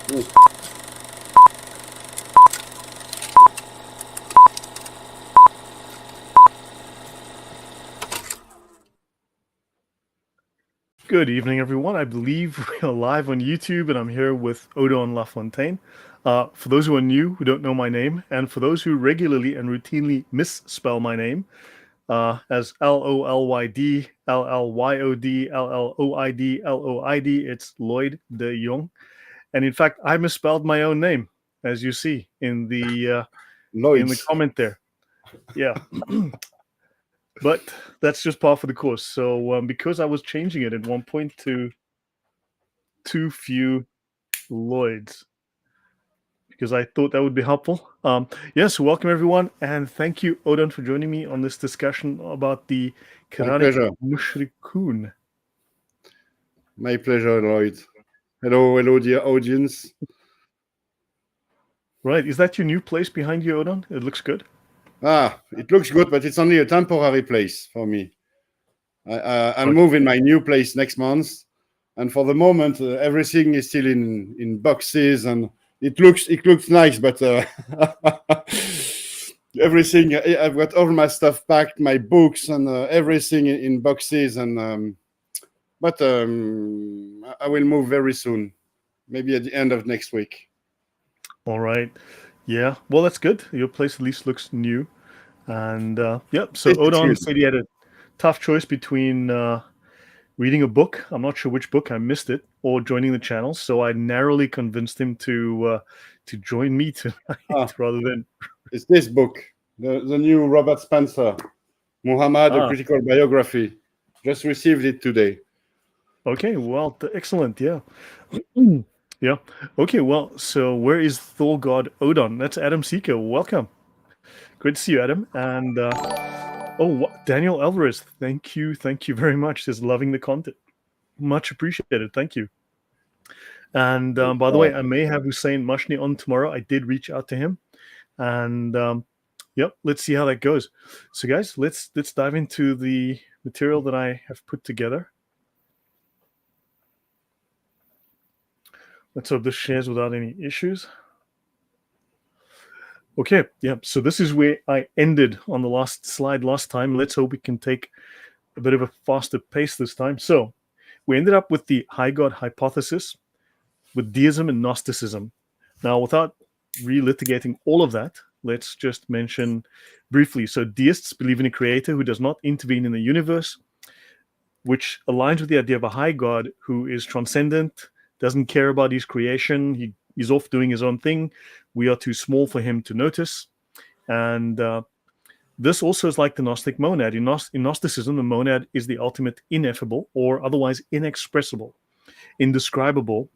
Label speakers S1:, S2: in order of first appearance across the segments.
S1: Good evening, everyone. I believe we are live on YouTube, and I'm here with Odon Lafontaine. For those who are new, who don't know my name, and for those who regularly and routinely misspell my name as Lold, Llyod, Lloid, Loid, it's Lloyd De Jongh. And in fact, I misspelled my own name, as you see in the comment there. Yeah. But that's just par for the course. So because I was changing it at one point to too few Lloyds, because I thought that would be helpful. Yes, welcome everyone, and thank you, Odon, for joining me on this discussion about the Qur'anic Mushrikun.
S2: My pleasure, Lloyd. Hello, dear audience.
S1: Right, is that your new place behind you, Odon? It looks good.
S2: It looks good, but it's only a temporary place for me. I'll move in my new place next month, and for the moment, everything is still in boxes, and it looks nice, but everything. I've got all my stuff packed, my books, and everything in boxes, and but I will move very soon, maybe at the end of next week.
S1: All right. Yeah. Well, that's good. Your place at least looks new. And yep. So Odon said he had a tough choice between reading a book. I'm not sure which book. I missed it, or joining the channel. So I narrowly convinced him to join me tonight rather than.
S2: It's this book, the new Robert Spencer, Muhammad, a critical biography. Just received it today.
S1: Okay. Well, excellent. Yeah. Yeah. Okay. Well, so where is Thor God Odon? That's Adam Seeker. Welcome. Great to see you, Adam. And Daniel Alvarez. Thank you very much. Just loving the content. Much appreciated. Thank you. And by the way, I may have Hussein Mashni on tomorrow. I did reach out to him, and yep, let's see how that goes. So, guys, let's dive into the material that I have put together. Let's hope this shares without any issues. Okay, yeah, so this is where I ended on the last slide last time. Let's hope we can take a bit of a faster pace this time. So we ended up with the high God hypothesis, with deism and Gnosticism. Now, without relitigating all of that, let's just mention briefly. So deists believe in a creator who does not intervene in the universe, which aligns with the idea of a high God who is transcendent, doesn't care about his creation. He's off doing his own thing. We are too small for him to notice. And this also is like the Gnostic monad. In Gnosticism, the monad is the ultimate ineffable, or otherwise inexpressible, indescribable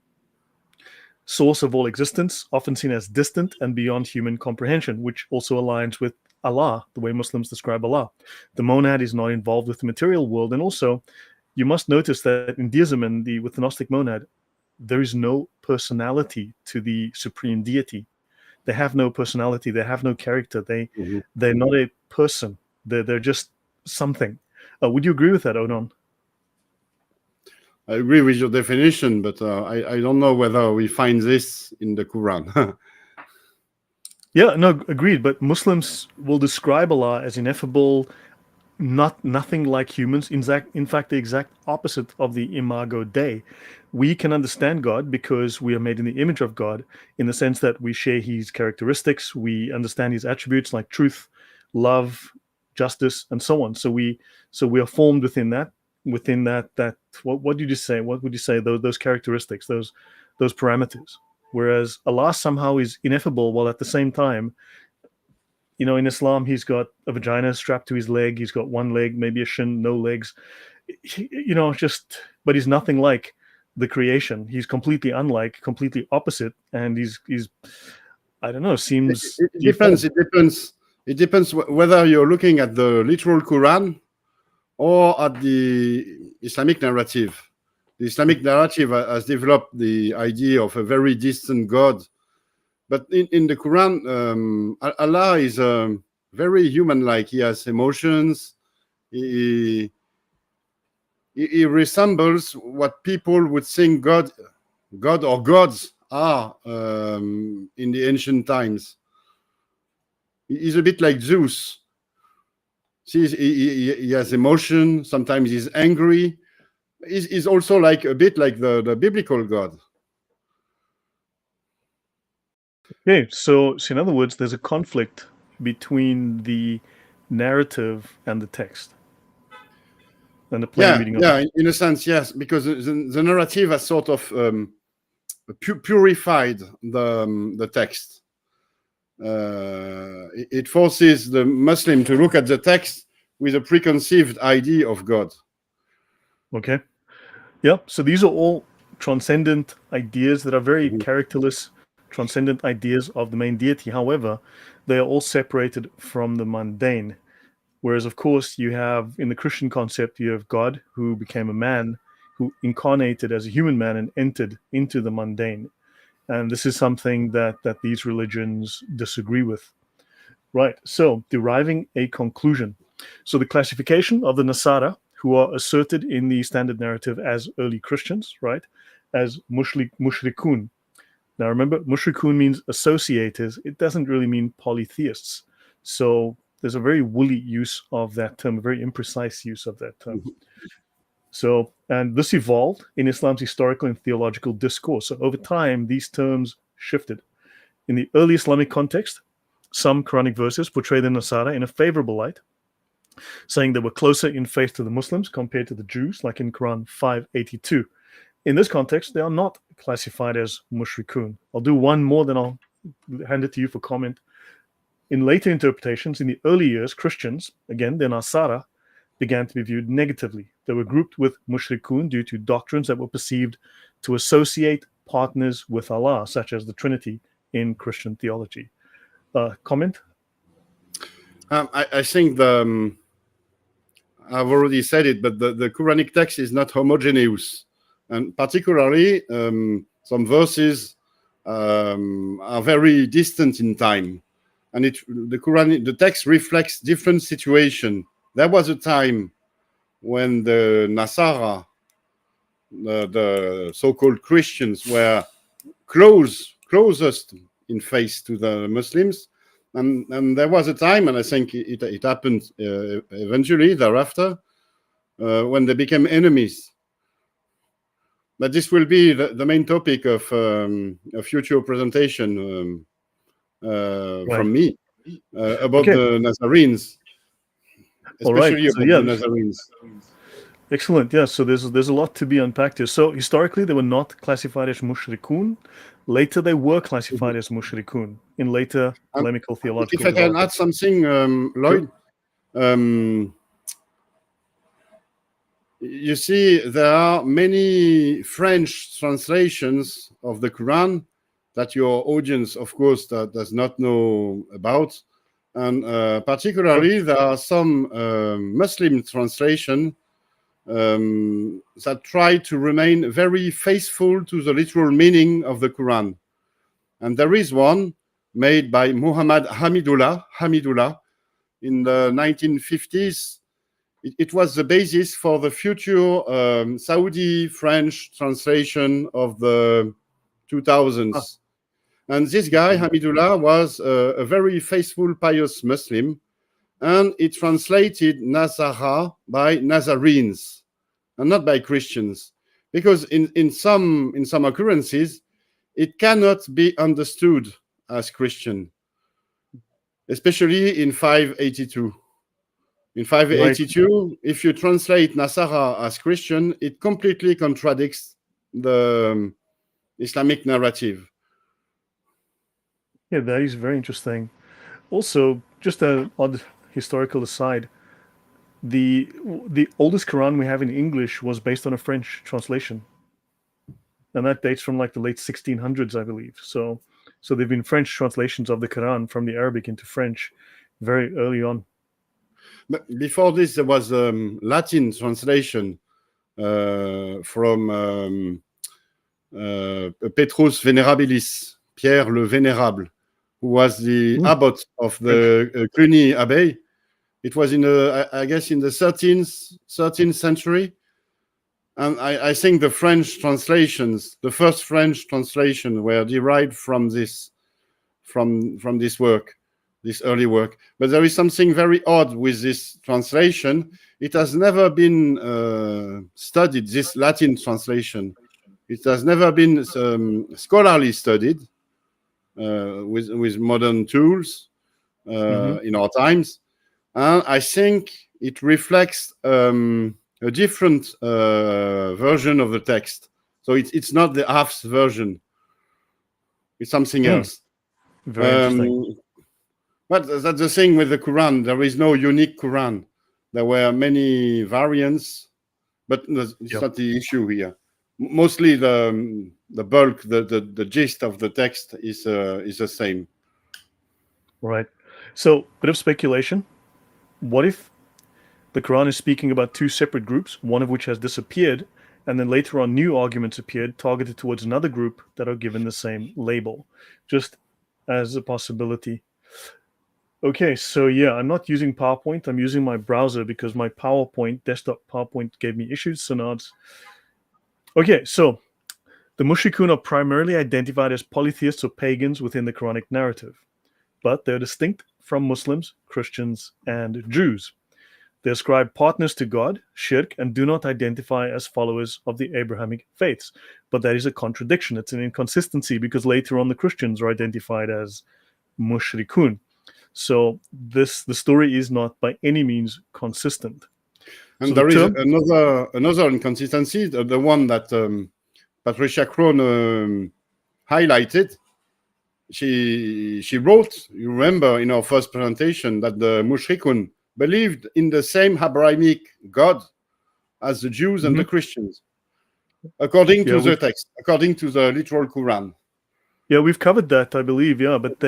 S1: source of all existence, often seen as distant and beyond human comprehension, which also aligns with Allah, the way Muslims describe Allah. The monad is not involved with the material world. And also, you must notice that in deism and with the Gnostic monad, there is no personality to the supreme deity. They have no personality. They have no character. They're not a person. They're just something. Would you agree with that, Odon?
S2: I agree with your definition, but I don't know whether we find this in the Quran.
S1: Yeah, no, agreed. But Muslims will describe Allah as ineffable, nothing like humans. In fact, the exact opposite of the Imago Dei. We can understand God because we are made in the image of God, in the sense that we share his characteristics. We understand his attributes like truth, love, justice, and so on. So we are formed within that. What did you say? What would you say? Those characteristics, those parameters. Whereas Allah somehow is ineffable, while at the same time, in Islam, he's got a vagina strapped to his leg. He's got one leg, maybe a shin, no legs. But he's nothing like the creation. He's completely unlike, completely opposite, and he's I don't know. Seems
S2: it depends. It depends whether you're looking at the literal Quran or at the Islamic narrative. The Islamic narrative has developed the idea of a very distant God. But in the Quran, Allah is very human-like. He has emotions. He resembles what people would think God or gods are in the ancient times. He's a bit like Zeus. See, he has emotion. Sometimes he's angry. He's also like a bit like the biblical God.
S1: Okay, so in other words, there's a conflict between the narrative and the text, and the plain reading of it.
S2: In a sense, yes, because the narrative has sort of purified the text. It forces the Muslim to look at the text with a preconceived idea of God.
S1: Okay. Yep. So these are all transcendent ideas that are very characterless, transcendent ideas of the main deity. However, they are all separated from the mundane. Whereas, of course, you have in the Christian concept, you have God who became a man, who incarnated as a human man and entered into the mundane. And this is something that these religions disagree with. Right. So deriving a conclusion. So the classification of the Nasara, who are asserted in the standard narrative as early Christians, right, as Mushrikun. Now remember, Mushrikun means associators. It doesn't really mean polytheists. So there's a very woolly use of that term, a very imprecise use of that term. So, and this evolved in Islam's historical and theological discourse. So over time, these terms shifted. In the early Islamic context, some Quranic verses portray the Nasara in a favorable light, saying they were closer in faith to the Muslims compared to the Jews, like in Quran 582. In this context, they are not classified as mushrikun. I'll do one more, then I'll hand it to you for comment. In later interpretations, in the early years, Christians, again, the Nasara, began to be viewed negatively. They were grouped with mushrikun due to doctrines that were perceived to associate partners with Allah, such as the Trinity in Christian theology. Comment?
S2: I think I've already said it, but the Quranic text is not homogeneous. And particularly, some verses are very distant in time. And the text reflects different situations. There was a time when the Nasara, the so-called Christians, were closest in faith to the Muslims. And there was a time, and I think it happened eventually thereafter, when they became enemies. But this will be the main topic of a future presentation from me about the Nazarenes, especially about the Nazarenes.
S1: Excellent. Yeah. So there's a lot to be unpacked here. So historically, they were not classified as mushrikun. Later, they were classified as mushrikun in later polemical theological.
S2: If I can add something, Lloyd. Sure. You see, there are many French translations of the Quran that your audience, of course, does not know about. And particularly, there are some Muslim translations that try to remain very faithful to the literal meaning of the Quran. And there is one made by Muhammad Hamidullah in the 1950s. It was the basis for the future Saudi-French translation of the 2000s. And this guy, Hamidullah, was a very faithful, pious Muslim, and he translated Nasara by Nazarenes, and not by Christians, because in some occurrences, it cannot be understood as Christian, especially in 582. In 582, if you translate Nasara as Christian, it completely contradicts the Islamic narrative.
S1: Yeah, that is very interesting. Also, just an odd historical aside, the oldest Quran we have in English was based on a French translation, and that dates from like the late 1600s, I believe. So there've been French translations of the Quran from the Arabic into French very early on.
S2: But before this, there was Latin translation from Petrus Venerabilis, Pierre le Vénérable, who was the abbot of the Cluny Abbey. It was in I guess in the 13th century, And I think the French translations, the first French translation, were derived from this work, this early work. But there is something very odd with this translation. It has never been studied, this Latin translation. It has never been scholarly studied with modern tools in our times. And I think it reflects a different version of the text. So it's not the Hafs version. It's something else.
S1: Very interesting.
S2: But that's the thing with the Quran. There is no unique Quran. There were many variants, but it's not the issue here. Mostly the bulk, the gist of the text is the same.
S1: Right. So, bit of speculation. What if the Quran is speaking about two separate groups, one of which has disappeared, and then later on new arguments appeared targeted towards another group that are given the same label, just as a possibility. Okay, so yeah, I'm not using PowerPoint. I'm using my browser because my desktop PowerPoint gave me issues. So now it's... Okay, so the Mushrikun are primarily identified as polytheists or pagans within the Quranic narrative, but they're distinct from Muslims, Christians, and Jews. They ascribe partners to God, shirk, and do not identify as followers of the Abrahamic faiths. But that is a contradiction. It's an inconsistency because later on the Christians are identified as Mushrikun. So the story is not by any means consistent.
S2: And so there is another inconsistency, the one that Patricia Krohn highlighted. She wrote, you remember in our first presentation, that the Mushrikun believed in the same Abrahamic God as the Jews and the Christians, according to the text, according to the literal Quran.
S1: Yeah, we've covered that, I believe. Yeah, but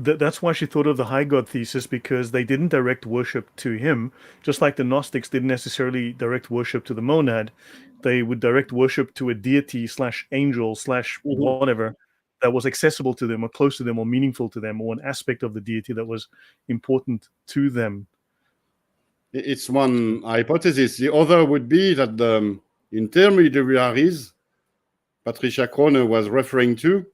S1: that's why she thought of the high God thesis, because they didn't direct worship to him, just like the Gnostics didn't necessarily direct worship to the monad. They would direct worship to a deity / angel / whatever that was accessible to them or close to them or meaningful to them, or an aspect of the deity that was important to them.
S2: It's one hypothesis. The other would be that the intermediaries Patricia Krohn was referring to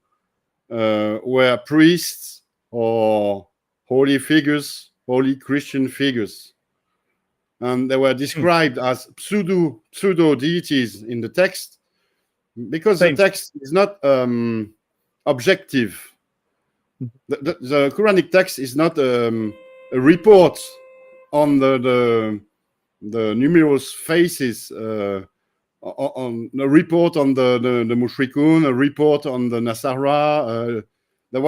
S2: were priests or holy figures, holy Christian figures. And they were described as pseudo deities in the text, because the text is not objective. The Quranic text is not a report on the numerous faces, on a report on the Mushrikun, a report on the Nasara. It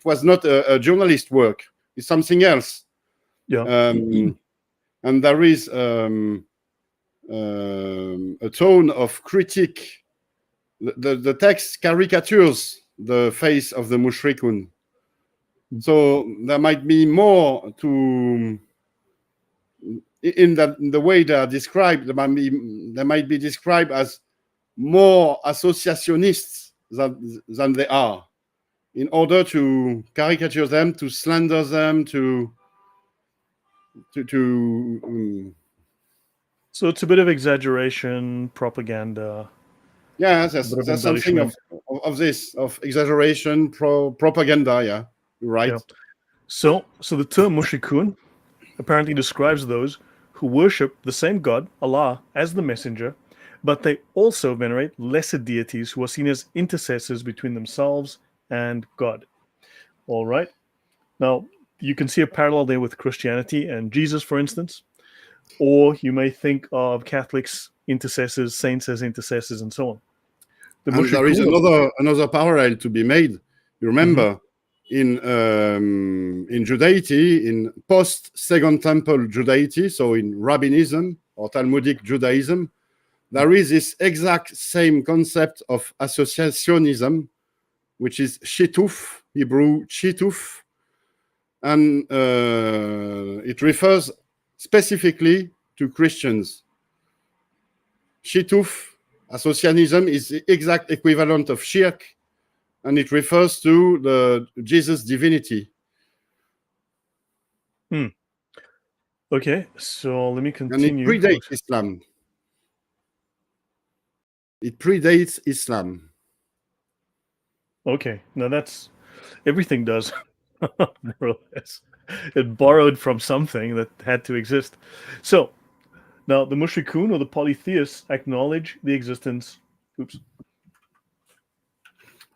S2: was not a journalist work. It's something else.
S1: Yeah.
S2: And there is a tone of critique. The text caricatures the face of the Mushrikun. So there might be more to, in the way they are described, they might be described as more associationists than they are, in order to caricature them, to slander them,
S1: So it's a bit of exaggeration, propaganda.
S2: Yeah, there's something of this, of exaggeration, propaganda. Yeah, you're right.
S1: Yeah. So the term Mushrikun apparently describes those who worship the same God, Allah, as the messenger, but they also venerate lesser deities who are seen as intercessors between themselves and God. All right. Now, you can see a parallel there with Christianity and Jesus, for instance. Or you may think of Catholics, intercessors, saints as intercessors, and so on.
S2: And there is another parallel to be made. You remember, in Judaity, in post-Second Temple Judaity, so in Rabbinism or Talmudic Judaism, there is this exact same concept of associationism, which is shituf, Hebrew shituf, and it refers specifically to Christians. Shituf, associationism, is the exact equivalent of shirk, and it refers to the Jesus divinity.
S1: Okay, so let me continue.
S2: And it predates Islam. It predates Islam.
S1: Okay, now that's everything does, more or less. It borrowed from something that had to exist. So now the Mushrikun or the polytheists acknowledge the existence. Oops.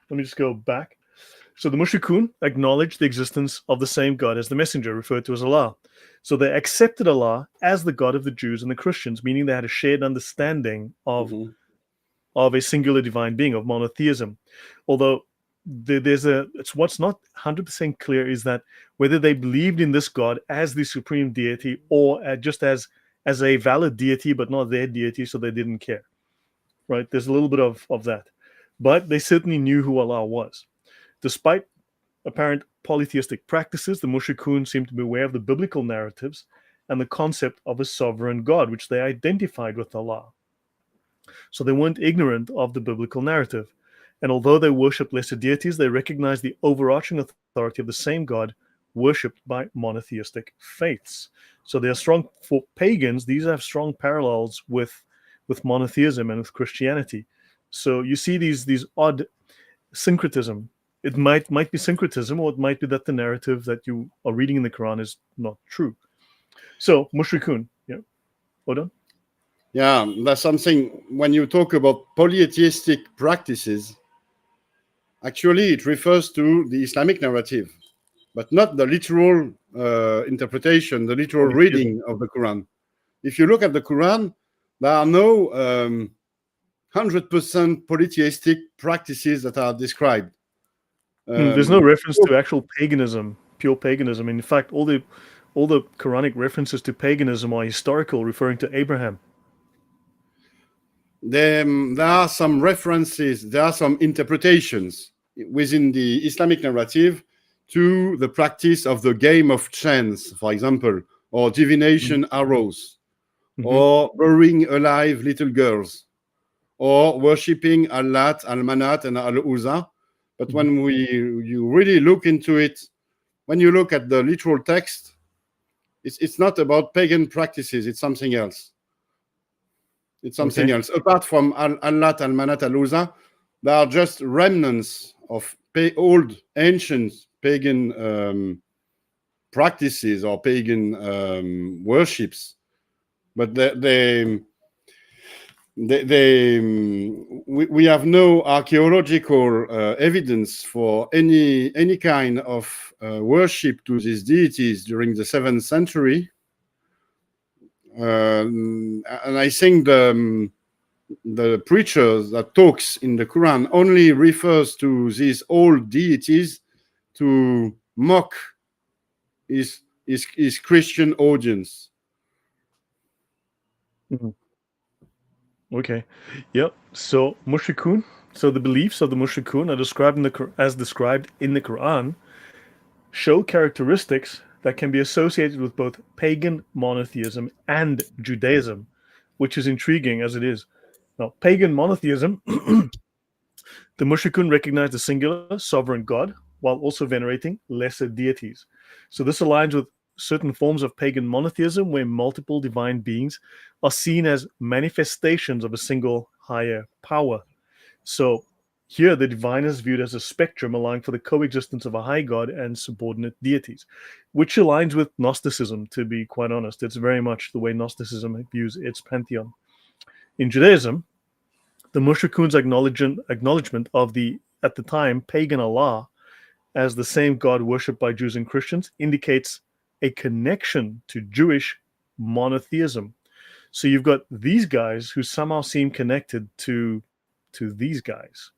S1: Let me just go back. So the Mushrikun acknowledge the existence of the same God as the messenger, referred to as Allah. So they accepted Allah as the God of the Jews and the Christians, meaning they had a shared understanding of a singular divine being, of monotheism. Although it's what's not 100% clear is that whether they believed in this God as the supreme deity or just as a valid deity, but not their deity, so they didn't care. Right? There's a little bit of that. But they certainly knew who Allah was. Despite apparent polytheistic practices, the Mushrikun seem to be aware of the biblical narratives and the concept of a sovereign God, which they identified with Allah. So they weren't ignorant of the biblical narrative. And although they worshipped lesser deities, they recognized the overarching authority of the same God worshipped by monotheistic faiths. So they are strong for pagans. These have strong parallels with monotheism and with Christianity. So you see these odd syncretism. It might be syncretism, or it might be that the narrative that you are reading in the Quran is not true. So Mushrikun, yeah, Odon?
S2: Yeah, that's something when you talk about polytheistic practices, actually it refers to the Islamic narrative, but not the literal interpretation, the literal reading of the Quran. If you look at the Quran, there are no 100% polytheistic practices that are described.
S1: There's no reference to actual paganism, pure paganism. In fact, all the Quranic references to paganism are historical, referring to Abraham.
S2: There are some references, there are some interpretations within the Islamic narrative to the practice of the game of chance, for example, or divination arrows, or burying alive little girls, or worshipping Al-Lat, Al-Manat, and Al-Uzza. But when you really look into it, when you look at the literal text, it's not about pagan practices, it's something else. It's something else. Apart from Al-Lat, Al-Manat, Al-Uzza, there are just remnants of old, ancient pagan practices or pagan worships. But we have no archaeological evidence for any kind of worship to these deities during the 7th century. And I think the preachers that talks in the Quran only refers to these old deities to mock his Christian audience.
S1: Okay. Yep. So Mushrikun. So the beliefs of the Mushrikun are described as described in the Quran show characteristics that can be associated with both pagan monotheism and Judaism, which is intriguing as it is. Now, pagan monotheism, the Mushrikun recognize the singular sovereign God while also venerating lesser deities. So this aligns with certain forms of pagan monotheism where multiple divine beings are seen as manifestations of a single higher power. So here, the divine is viewed as a spectrum allowing for the coexistence of a high god and subordinate deities, which aligns with Gnosticism, to be quite honest. It's very much the way Gnosticism views its pantheon. In Judaism, the Mushrikun's acknowledgement of the, at the time, pagan Allah as the same god worshipped by Jews and Christians indicates a connection to Jewish monotheism. So you've got these guys who somehow seem connected to these guys.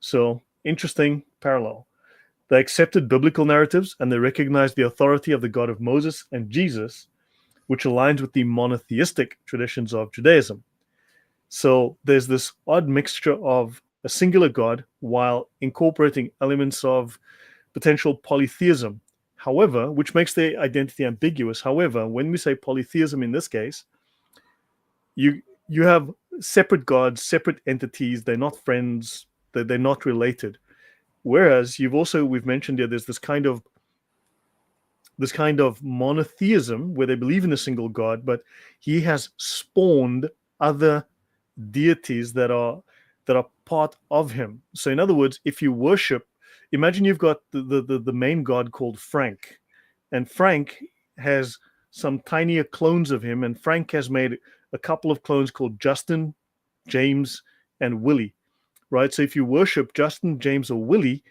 S1: So, interesting parallel. They accepted biblical narratives and they recognized the authority of the God of Moses and Jesus, which aligns with the monotheistic traditions of Judaism. So, there's this odd mixture of a singular God while incorporating elements of potential polytheism. However, which makes their identity ambiguous. However, when we say polytheism in this case, you have separate gods, separate entities. They're not friends. They're not related. Whereas we've mentioned here, there's this kind of monotheism where they believe in a single God, but he has spawned other deities that are part of him. So in other words, if you worship, imagine you've got the main god called Frank, and Frank has some tinier clones of him, and Frank has made a couple of clones called Justin, James, and Willie, right? So if you worship Justin, James, or Willie,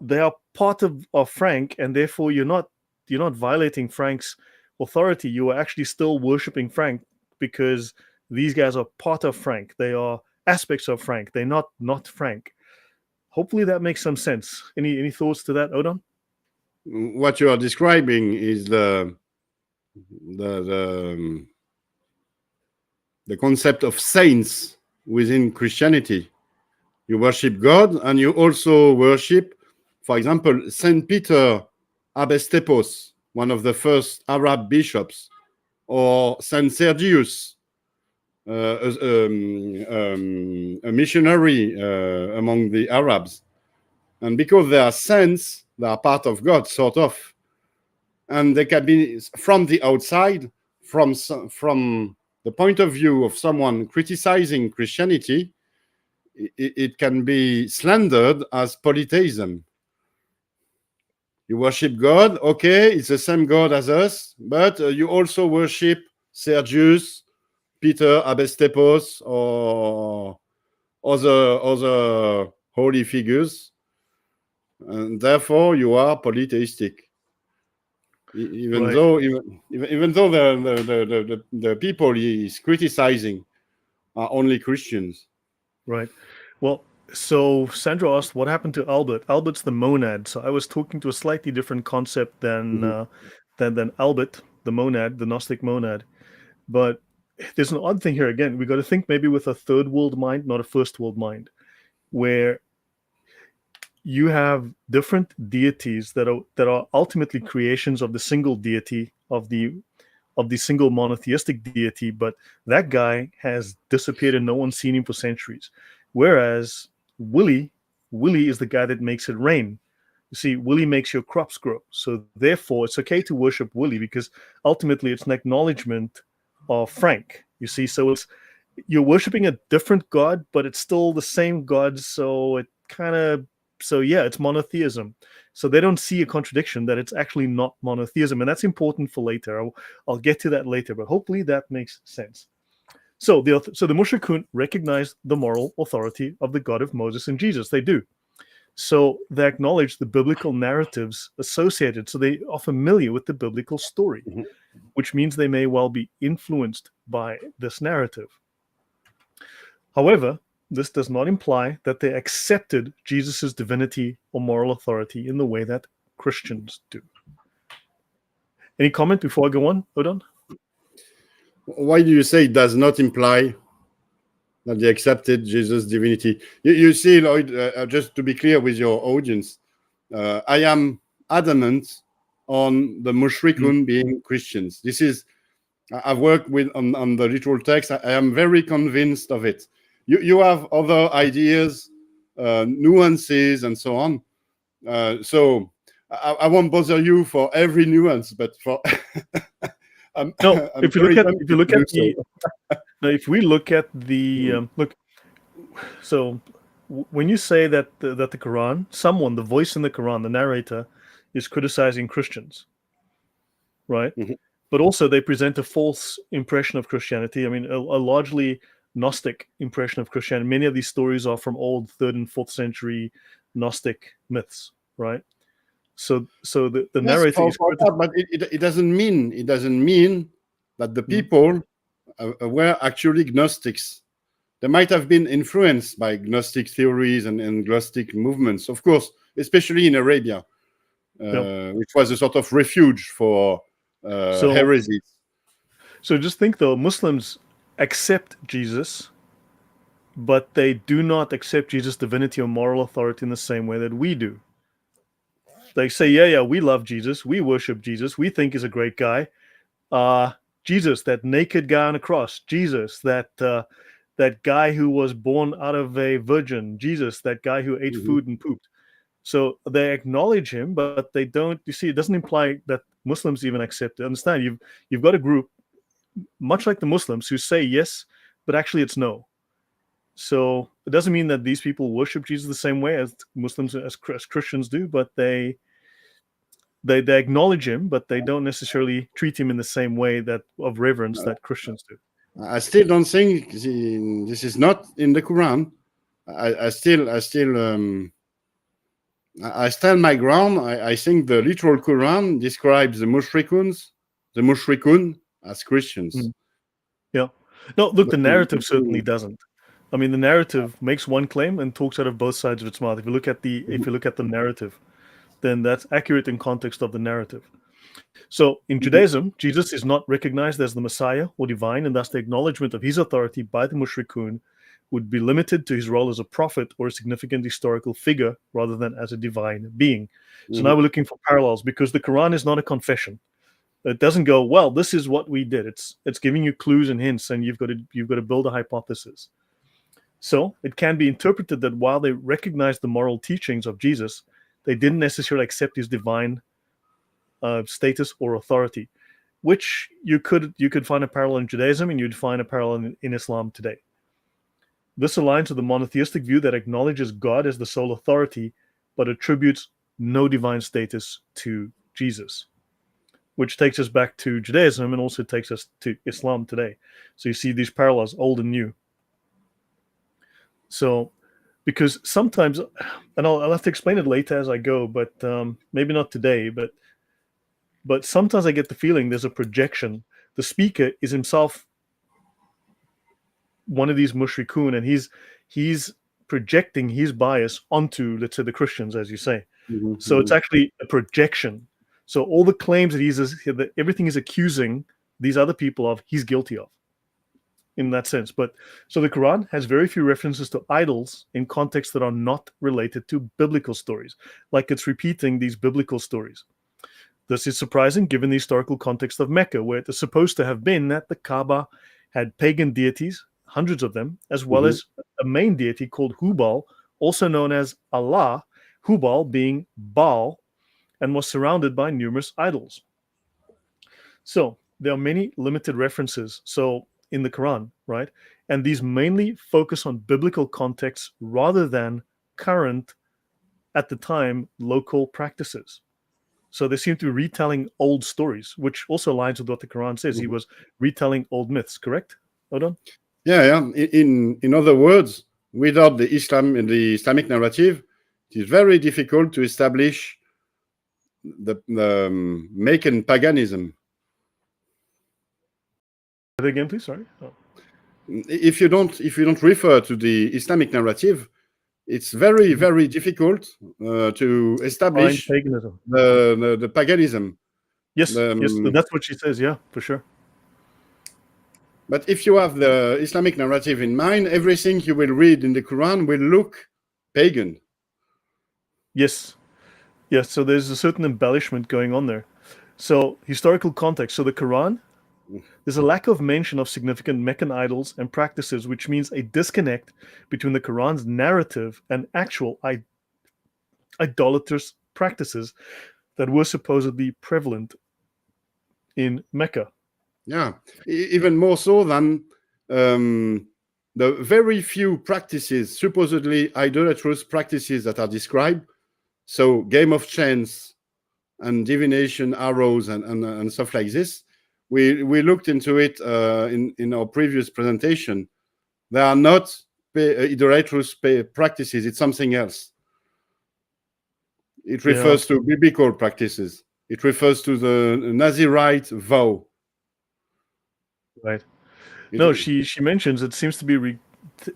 S1: they are part of Frank, and therefore you're not violating Frank's authority. You are actually still worshiping Frank, because these guys are part of Frank. They are aspects of Frank. They're not Frank. Hopefully that makes some sense. Any thoughts to that, Odon?
S2: What you are describing is the concept of saints within Christianity. You worship God, and you also worship, for example, Saint Peter Abestepos, one of the first Arab bishops, or Saint Sergius, a missionary among the Arabs. And because they are saints, they are part of God, sort of. And they can be, from the outside, from the point of view of someone criticizing Christianity, it can be slandered as polytheism. You worship God, okay, it's the same God as us, but you also worship Sergius, Peter Abestepos, or other holy figures, and therefore you are polytheistic. Even though the people he is criticizing are only Christians.
S1: Right. Well, so Sandra asked, what happened to Albert? Albert's the monad. So I was talking to a slightly different concept than than Albert, the monad, the Gnostic monad. But there's an odd thing here again. We got to think maybe with a third world mind, not a first world mind, where you have different deities that are ultimately creations of the single deity, of the single monotheistic deity, but that guy has disappeared and no one's seen him for centuries. Whereas Willie is the guy that makes it rain. You see, Willie makes your crops grow. So therefore, it's okay to worship Willie, because ultimately it's an acknowledgement of Frank. You see, so you're worshiping a different god, but it's still the same god. So it it's monotheism. So they don't see a contradiction, that it's actually not monotheism. And that's important for later. I'll get to that later, but hopefully that makes sense. So the Mushrikun recognize the moral authority of the God of Moses and Jesus. They do. So they acknowledge the biblical narratives associated. So they are familiar with the biblical story, which means they may well be influenced by this narrative. However, this does not imply that they accepted Jesus' divinity or moral authority in the way that Christians do. Any comment before I go on, Odon?
S2: Why do you say it does not imply that they accepted Jesus' divinity? You see, Lloyd, just to be clear with your audience, I am adamant on the Mushrikun being Christians. This is, I've worked on the literal text. I am very convinced of it. You have other ideas, nuances, and so on. So I won't bother you for every nuance, but for
S1: if we look at the so when you say that the Quran, the voice in the Quran, the narrator, is criticizing Christians, right? But also they present a false impression of Christianity. I mean, a largely Gnostic impression of Christianity. Many of these stories are from old 3rd and 4th century Gnostic myths, right? So the narrator is
S2: but it doesn't mean that the people were actually Gnostics. They might have been influenced by Gnostic theories and Gnostic movements, of course, especially in Arabia, which was a sort of refuge for heresies.
S1: So just think, though, Muslims accept Jesus, but they do not accept Jesus' divinity or moral authority in the same way that we do. They say, yeah, we love Jesus, we worship Jesus, we think he's a great guy. Jesus, that naked guy on a cross. Jesus, that guy who was born out of a virgin. Jesus, that guy who ate food and pooped. So they acknowledge him, but they don't. You see, it doesn't imply that Muslims even accept it. Understand? You've got a group, much like the Muslims, who say yes, but actually it's no. So it doesn't mean that these people worship Jesus the same way as Muslims, as Christians do, but they acknowledge him, but they don't necessarily treat him in the same way that of reverence that Christians do.
S2: I still don't think this is not in the Quran. I stand my ground. I think the literal Quran describes the Mushrikun as Christians.
S1: Mm. Yeah. No, look, the narrative certainly doesn't. I mean, the narrative makes one claim and talks out of both sides of its mouth. If you look at the narrative, then that's accurate in context of the narrative. So in Judaism, Jesus is not recognized as the Messiah or divine, and thus the acknowledgement of his authority by the Mushrikun would be limited to his role as a prophet or a significant historical figure rather than as a divine being. So now we're looking for parallels, because the Quran is not a confession. It doesn't go, well, this is what we did. It's giving you clues and hints, and you've got to build a hypothesis. So it can be interpreted that while they recognized the moral teachings of Jesus, they didn't necessarily accept his divine status or authority, which you could find a parallel in Judaism, and you'd find a parallel in Islam today. This aligns with the monotheistic view that acknowledges God as the sole authority, but attributes no divine status to Jesus, which takes us back to Judaism and also takes us to Islam today. So you see these parallels, old and new. So, because sometimes, and I'll have to explain it later as I go, but maybe not today, but sometimes I get the feeling there's a projection. The speaker is himself one of these mushrikun, and he's projecting his bias onto, let's say, the Christians, as you say. So it's actually a projection. So all the claims that everything he's accusing these other people of, he's guilty of, in that sense. But so the Quran has very few references to idols in contexts that are not related to biblical stories, like it's repeating these biblical stories. This is surprising given the historical context of Mecca, where it is supposed to have been that the Kaaba had pagan deities, hundreds of them, as well as a main deity called Hubal, also known as Allah, Hubal being Baal, and was surrounded by numerous idols. So there are many limited references in the Quran, right? And these mainly focus on biblical contexts rather than current, at the time, local practices. So they seem to be retelling old stories, which also aligns with what the Quran says. He was retelling old myths, correct, Odon?
S2: Yeah. In other words, without the Islamic narrative, it is very difficult to establish the Meccan paganism.
S1: Say that again, please. Sorry. Oh.
S2: If you don't refer to the Islamic narrative, it's very, very difficult to establish
S1: paganism.
S2: The paganism.
S1: Yes, that's what she says. Yeah, for sure.
S2: But if you have the Islamic narrative in mind, everything you will read in the Quran will look pagan.
S1: Yes. So there's a certain embellishment going on there. So historical context. So the Quran, there's a lack of mention of significant Meccan idols and practices, which means a disconnect between the Quran's narrative and actual idolatrous practices that were supposedly prevalent in Mecca.
S2: Yeah, even more so than the very few practices, supposedly idolatrous practices that are described. So game of chance and divination, arrows, and stuff like this. We looked into it in our previous presentation. They are not idolatrous practices. It's something else. It refers to biblical practices. It refers to the Nazirite vow.
S1: Right. No, she mentions it seems to be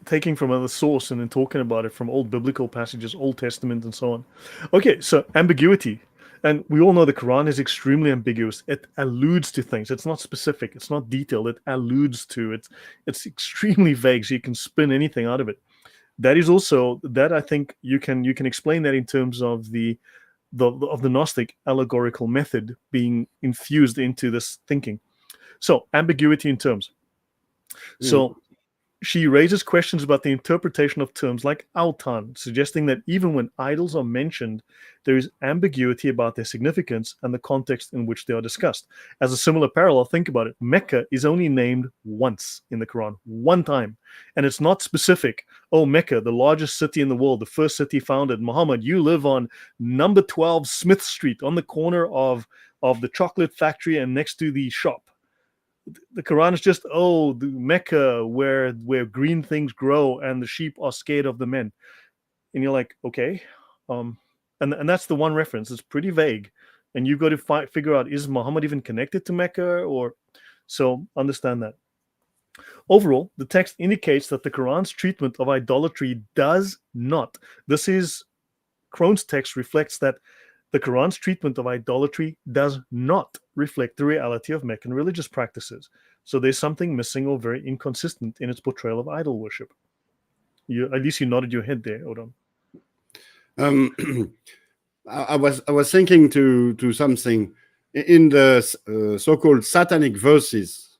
S1: taking from another source and then talking about it from old biblical passages, Old Testament, and so on. Okay, so ambiguity. And we all know the Quran is extremely ambiguous. It alludes to things. It's not specific. It's not detailed. It alludes to it. It's extremely vague, so you can spin anything out of it. That is also that I think you can explain that in terms of the Gnostic allegorical method being infused into this thinking. So ambiguity in terms. So She raises questions about the interpretation of terms like autan, suggesting that even when idols are mentioned, there is ambiguity about their significance and the context in which they are discussed. As a similar parallel, think about it. Mecca is only named once in the Quran, one time. And it's not specific. Oh, Mecca, the largest city in the world, the first city founded. Muhammad, you live on number 12 Smith Street on the corner of the chocolate factory and next to the shop. The Quran is just, oh, the Mecca where green things grow and the sheep are scared of the men. And you're like, okay. And that's the one reference. It's pretty vague. And you've got to figure out, is Muhammad even connected to Mecca? Or so understand that. Overall, the text indicates that the Quran's treatment of idolatry does not. This is Crohn's text reflects that the Quran's treatment of idolatry does not reflect the reality of Meccan religious practices. So there's something missing or very inconsistent in its portrayal of idol worship. At least you nodded your head there, Odon.
S2: I was thinking to something in the so-called satanic verses,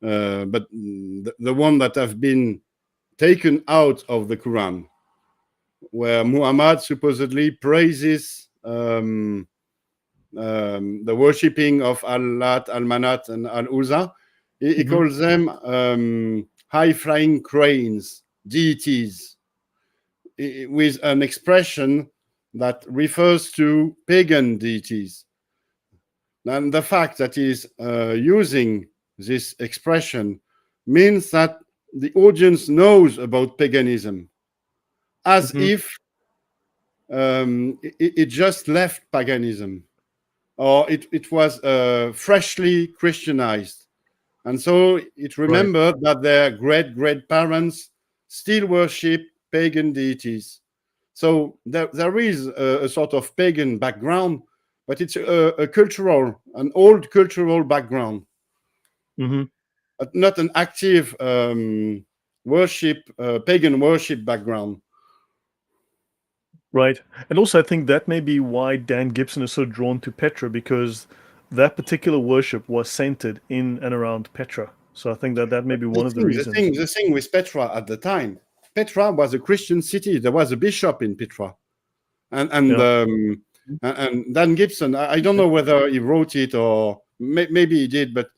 S2: but the one that have been taken out of the Quran, where Muhammad supposedly praises the worshipping of Al-Lat, Al-Manat, and Al-Uzza. He calls them high-flying cranes, deities, with an expression that refers to pagan deities. And the fact that he's using this expression means that the audience knows about paganism, as if it just left paganism, or it was freshly Christianized. And so it remembered that their great-great-parents still worship pagan deities. So there is a sort of pagan background, but it's an old cultural background, but not an active pagan worship background.
S1: Right. And also I think that may be why Dan Gibson is so drawn to Petra, because that particular worship was centered in and around Petra. So I think that may be one of the reasons.
S2: The thing with Petra at the time, Petra was a Christian city. There was a bishop in Petra. And Dan Gibson, I don't know whether he wrote it or maybe he did, but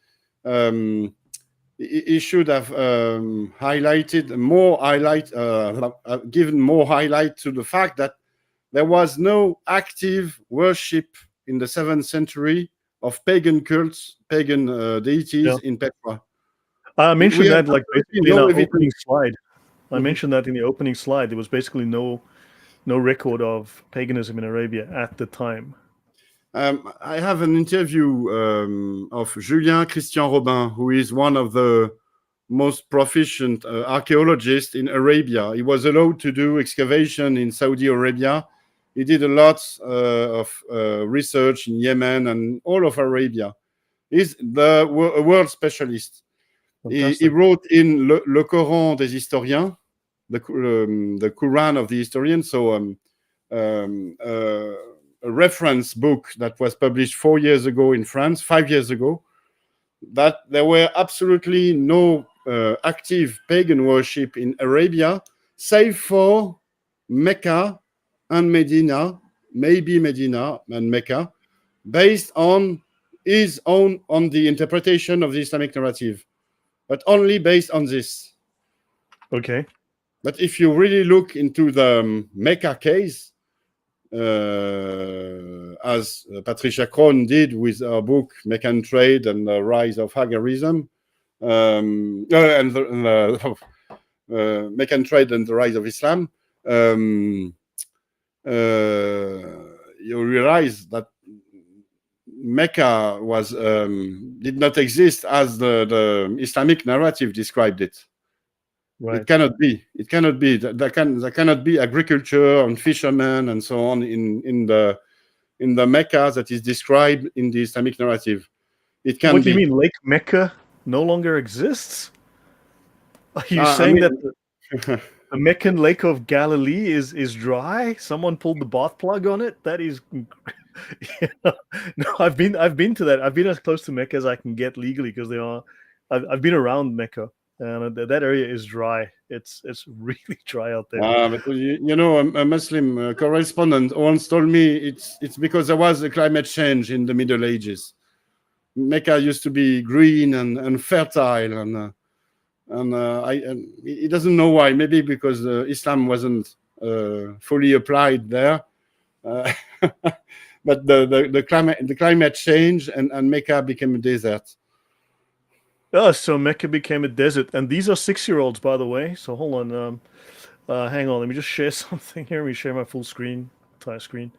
S2: he should have given more highlight to the fact that there was no active worship in the 7th century of pagan cults, pagan deities in Petra.
S1: I mentioned that basically in our opening slide. I mentioned that in the opening slide. There was basically no record of paganism in Arabia at the time.
S2: I have an interview of Julien Christian Robin, who is one of the most proficient archaeologists in Arabia. He was allowed to do excavation in Saudi Arabia. He did a lot of research in Yemen and all of Arabia. He's a world specialist. He wrote in Le Coran des historiens, the Quran of the historians, so a reference book that was published 4 years ago in France, 5 years ago, that there were absolutely no active pagan worship in Arabia, save for Mecca and Medina, maybe Medina and Mecca, based on on the interpretation of the Islamic narrative, but only based on this.
S1: Okay.
S2: But if you really look into the Mecca case, as Patricia Krohn did with her book Meccan Trade and the Rise of Hagarism, Meccan Trade and the Rise of Islam, you realize that Mecca did not exist as the Islamic narrative described it. Right. It cannot be. There cannot be agriculture and fishermen and so on in the Mecca that is described in the Islamic narrative. It can.
S1: What do you mean, Lake Mecca no longer exists? Are you saying that the Meccan Lake of Galilee is dry? Someone pulled the bath plug on it? That is. No, I've been to that. I've been as close to Mecca as I can get legally because they are. I've been around Mecca. and that area is dry. It's really dry out there.
S2: But a Muslim correspondent once told me it's because there was a climate change in the Middle Ages. Mecca used to be green and fertile, and he doesn't know why. Maybe because Islam wasn't fully applied there. But the climate changed, and Mecca became a desert.
S1: Oh, so Mecca became a desert, and these are 6-year-olds, by the way. So hold on, hang on. Let me just share something here. Let me share my full screen, entire screen.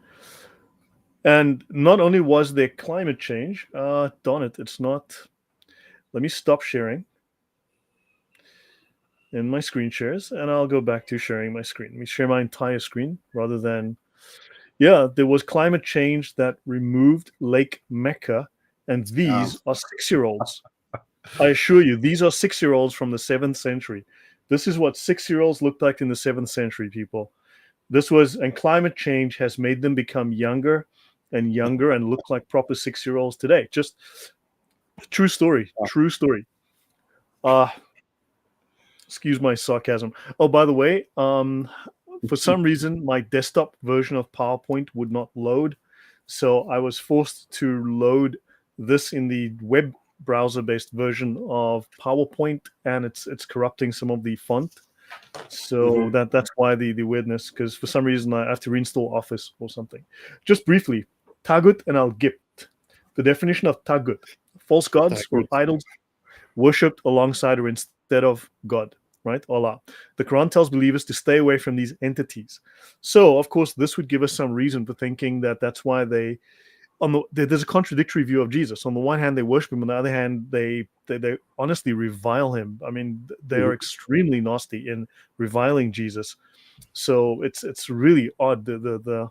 S1: And not only was there climate change, darn it, it's not. Let me stop sharing in my screen shares, and I'll go back to sharing my screen. Let me share my entire screen rather than. Yeah, there was climate change that removed Lake Mecca, and these are 6-year-olds. I assure you, these are 6-year-olds from the 7th century. This is what 6-year-olds looked like in the 7th century, people. And climate change has made them become younger and younger and look like proper 6-year-olds today. Just true story. Excuse my sarcasm. Oh, by the way, for some reason, my desktop version of PowerPoint would not load. So I was forced to load this in the web browser-based version of PowerPoint, and it's corrupting some of the font. So that's why the weirdness, because for some reason I have to reinstall Office or something. Just briefly, Tagut and Al-Gibt. The definition of Tagut: false gods or idols worshipped alongside or instead of God, right? Allah. The Quran tells believers to stay away from these entities. So, of course, this would give us some reason for thinking that that's why there's a contradictory view of Jesus. On the one hand, they worship him. On the other hand, they honestly revile him. I mean, they are extremely nasty in reviling Jesus. So it's really odd, the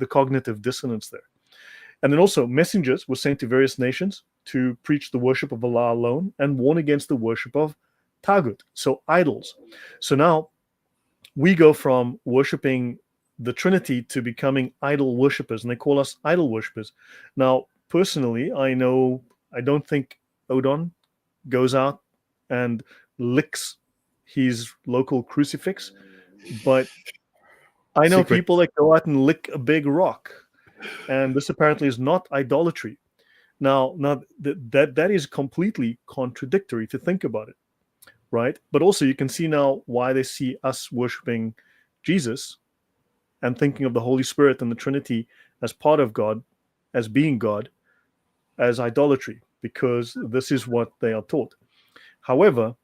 S1: cognitive dissonance there. And then also, messengers were sent to various nations to preach the worship of Allah alone and warn against the worship of Tagut, so idols. So now we go from worshiping the Trinity to becoming idol worshippers, and they call us idol worshippers. Now, personally, I don't think Odon goes out and licks his local crucifix, but I know people that go out and lick a big rock, and this apparently is not idolatry. Now that is completely contradictory to think about it, right? But also you can see now why they see us worshiping Jesus and thinking of the Holy Spirit and the Trinity as part of God, as being God, as idolatry, because this is what they are taught. However,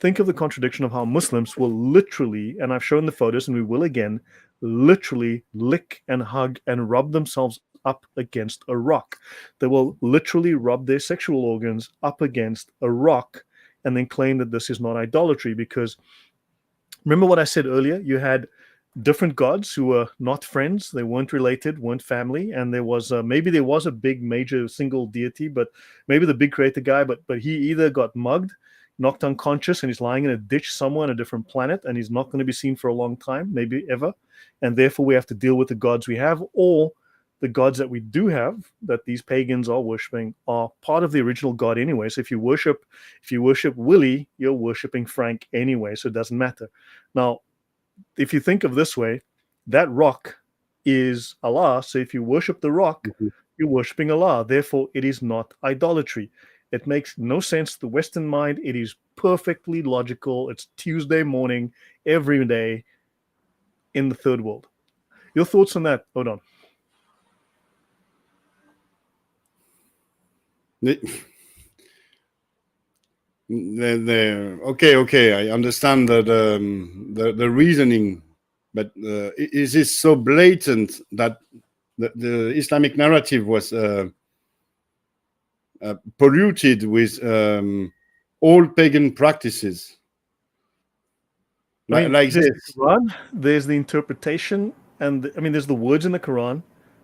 S1: think of the contradiction of how Muslims will literally, and I've shown the photos and we will again, literally lick and hug and rub themselves up against a rock. They will literally rub their sexual organs up against a rock and then claim that this is not idolatry, because remember what I said earlier? You had different gods who were not friends, they weren't related, weren't family, and there was maybe there was a big major single deity, but maybe the big creator guy, but he either got mugged, knocked unconscious, and he's lying in a ditch somewhere on a different planet, and he's not going to be seen for a long time, maybe ever, and therefore we have to deal with the gods we have, or the gods that we do have, that these pagans are worshiping, are part of the original God anyway. So if you worship Willie, you're worshiping Frank anyway, so it doesn't matter. Now, if you think of this way, that rock is Allah. So if you worship the rock, you're worshiping Allah. Therefore, it is not idolatry. It makes no sense to the Western mind. It is perfectly logical. It's Tuesday morning every day in the third world. Your thoughts on that, Odon?
S2: Okay, I understand the reasoning, but is this so blatant that the Islamic narrative was polluted with old pagan practices? Like this.
S1: The Quran, there's the interpretation, and there's the words in the Quran,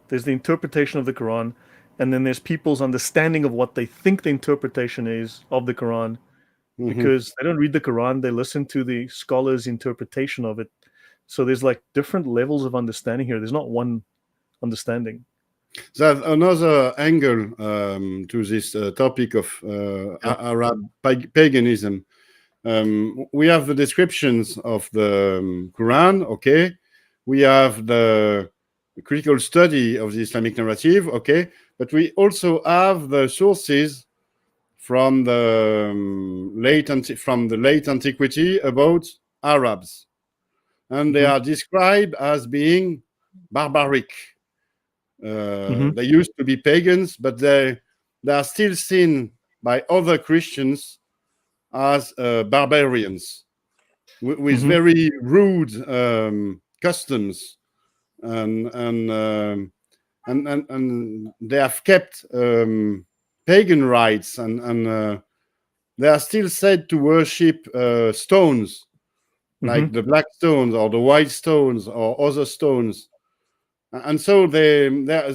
S1: there's the interpretation of the Quran, and then there's people's understanding of what they think the interpretation is of the Quran, because they don't read the Quran, they listen to the scholars' interpretation of it. So there's like different levels of understanding here. There's not one understanding.
S2: There's another angle to this topic of Arab paganism. We have the descriptions of the Quran, okay. We have the critical study of the Islamic narrative, okay. But we also have the sources from the late antiquity about Arabs, and they are described as being barbaric. They used to be pagans, but they are still seen by other Christians as barbarians with very rude customs, and they have kept pagan rites, and they are still said to worship stones, like the black stones or the white stones or other stones, and so they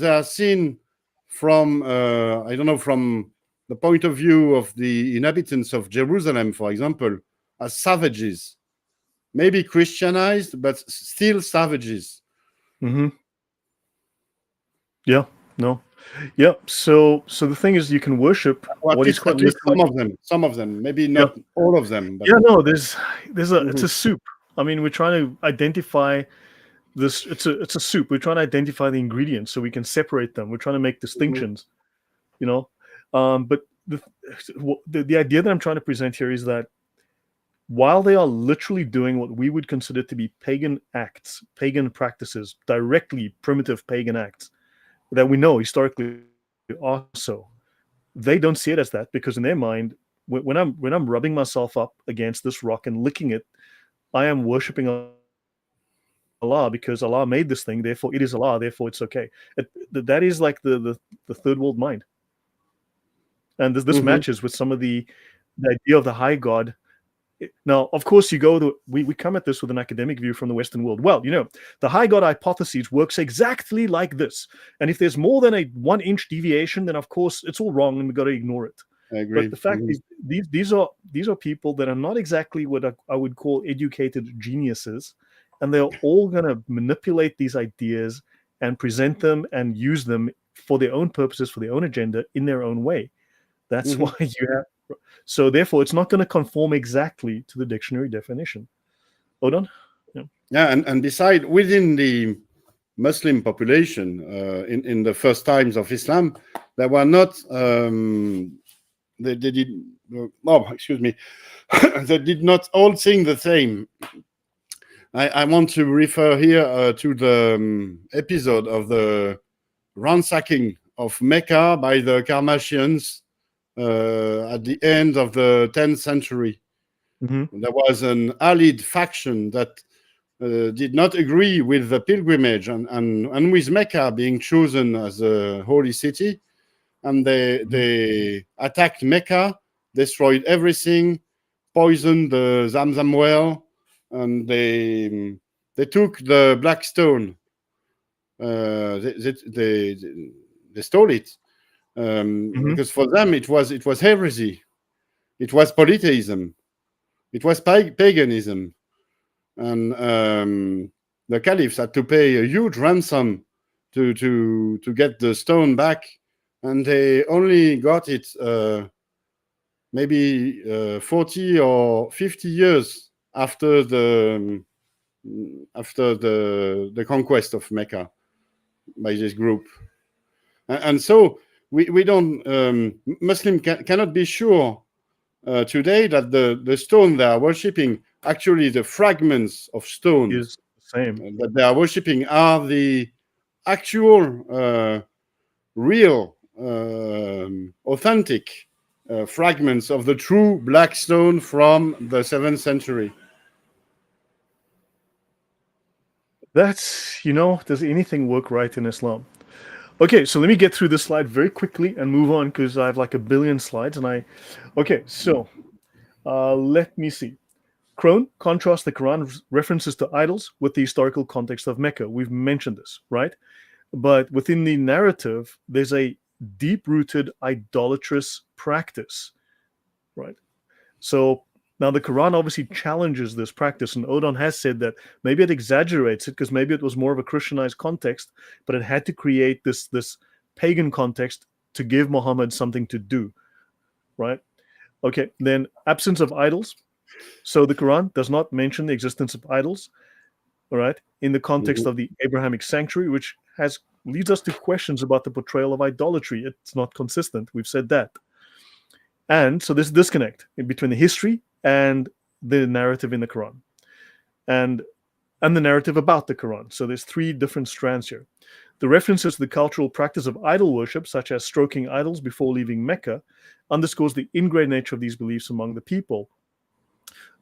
S2: are seen from I don't know, from the point of view of the inhabitants of Jerusalem, for example, as savages, maybe Christianized, but still savages.
S1: Yeah. No. Yeah. So the thing is, you can worship
S2: Well,
S1: is quite
S2: at least
S1: literally
S2: some of them, maybe not all of them. But
S1: yeah. No. There's a it's a soup. I mean, we're trying to identify this. It's a soup. We're trying to identify the ingredients so we can separate them. We're trying to make distinctions. You know, but the idea that I'm trying to present here is that while they are literally doing what we would consider to be pagan acts, pagan practices, directly primitive pagan acts that we know historically are so, they don't see it as that, because in their mind, when I'm rubbing myself up against this rock and licking it, I am worshiping Allah because Allah made this thing, therefore it is Allah, therefore it's okay. That is like the third world mind, and this matches with some of the idea of the high God. Now, of course, we come at this with an academic view from the Western world. Well, the high God hypothesis works exactly like this. And if there's more than a 1 inch deviation, then of course it's all wrong and we've got to ignore it.
S2: I agree.
S1: But the fact is, these are people that are not exactly what I would call educated geniuses. And they're all going to manipulate these ideas and present them and use them for their own purposes, for their own agenda, in their own way. That's why you have. So therefore, it's not going to conform exactly to the dictionary definition. Odon?
S2: Yeah, and beside, within the Muslim population, in the first times of Islam, there were not, they did, excuse me, they did not all think the same. I want to refer here to the episode of the ransacking of Mecca by the Karmashians at the end of the 10th century. There was an Alid faction that did not agree with the pilgrimage and with Mecca being chosen as a holy city. And they attacked Mecca, destroyed everything, poisoned the Zamzam well, and they took the black stone. They stole it. Because for them it was heresy, it was polytheism, it was paganism, and the caliphs had to pay a huge ransom to get the stone back, and they only got it maybe 40 or 50 years after the conquest of Mecca by this group, and so. We don't, Muslim cannot be sure today that the stone they are worshipping, actually the fragments of stone
S1: is the same
S2: that they are worshipping, are the actual, real, authentic fragments of the true black stone from the 7th century.
S1: That's, does anything work right in Islam? Okay, so let me get through this slide very quickly and move on, because I have like a billion slides okay, so let me see. Crone contrasts the Quran references to idols with the historical context of Mecca. We've mentioned this, right? But within the narrative, there's a deep-rooted idolatrous practice, right? So now the Quran obviously challenges this practice, and Odon has said that maybe it exaggerates it because maybe it was more of a Christianized context, but it had to create this pagan context to give Muhammad something to do, right? Okay, then absence of idols. So the Quran does not mention the existence of idols, all right, in the context
S2: Mhm.
S1: of the Abrahamic sanctuary, which leads us to questions about the portrayal of idolatry. It's not consistent. We've said that. And so this disconnect between the history and the narrative in the Quran, and the narrative about the Quran. So there's three different strands here. The references to the cultural practice of idol worship, such as stroking idols before leaving Mecca, underscores the ingrained nature of these beliefs among the people.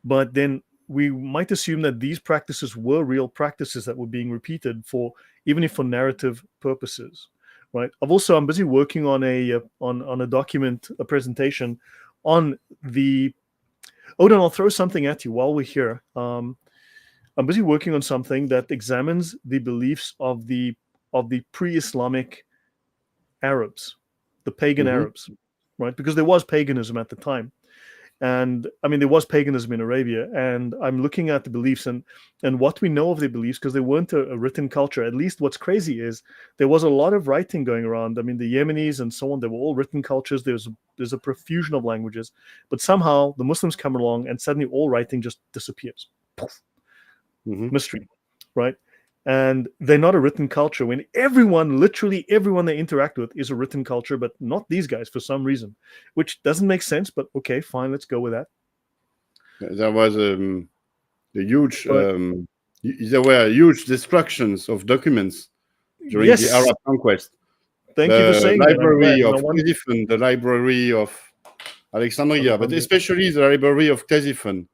S1: But then we might assume that these practices were real practices that were being repeated for, even if for narrative purposes, right? I'm busy working on a document, a presentation on the. Odon, I'll throw something at you while we're here. I'm busy working on something that examines the beliefs of the pre-Islamic Arabs, the pagan
S2: Mhm.
S1: Arabs, right? Because there was paganism at the time, and I mean there was paganism in Arabia, and I'm looking at the beliefs and what we know of their beliefs, because they weren't a written culture. At least what's crazy is there was a lot of writing going around. I mean the Yemenis and so on, they were all written cultures. There's a profusion of languages, but somehow the Muslims come along and suddenly all writing just disappears. Poof.
S2: Mhm.
S1: Mystery, right? And they're not a written culture when literally everyone they interact with is a written culture, but not these guys for some reason, which doesn't make sense, but okay, fine, let's go with that.
S2: There was a huge.
S1: But
S2: There were huge destructions of documents during the
S1: yes,
S2: Arab conquest.
S1: thank you for
S2: The
S1: saying that. I'm glad.
S2: library
S1: And
S2: of
S1: I want,
S2: Ctesiphon, the library of Alexandria, but
S1: Alexandria.
S2: especially the library of Ctesiphon.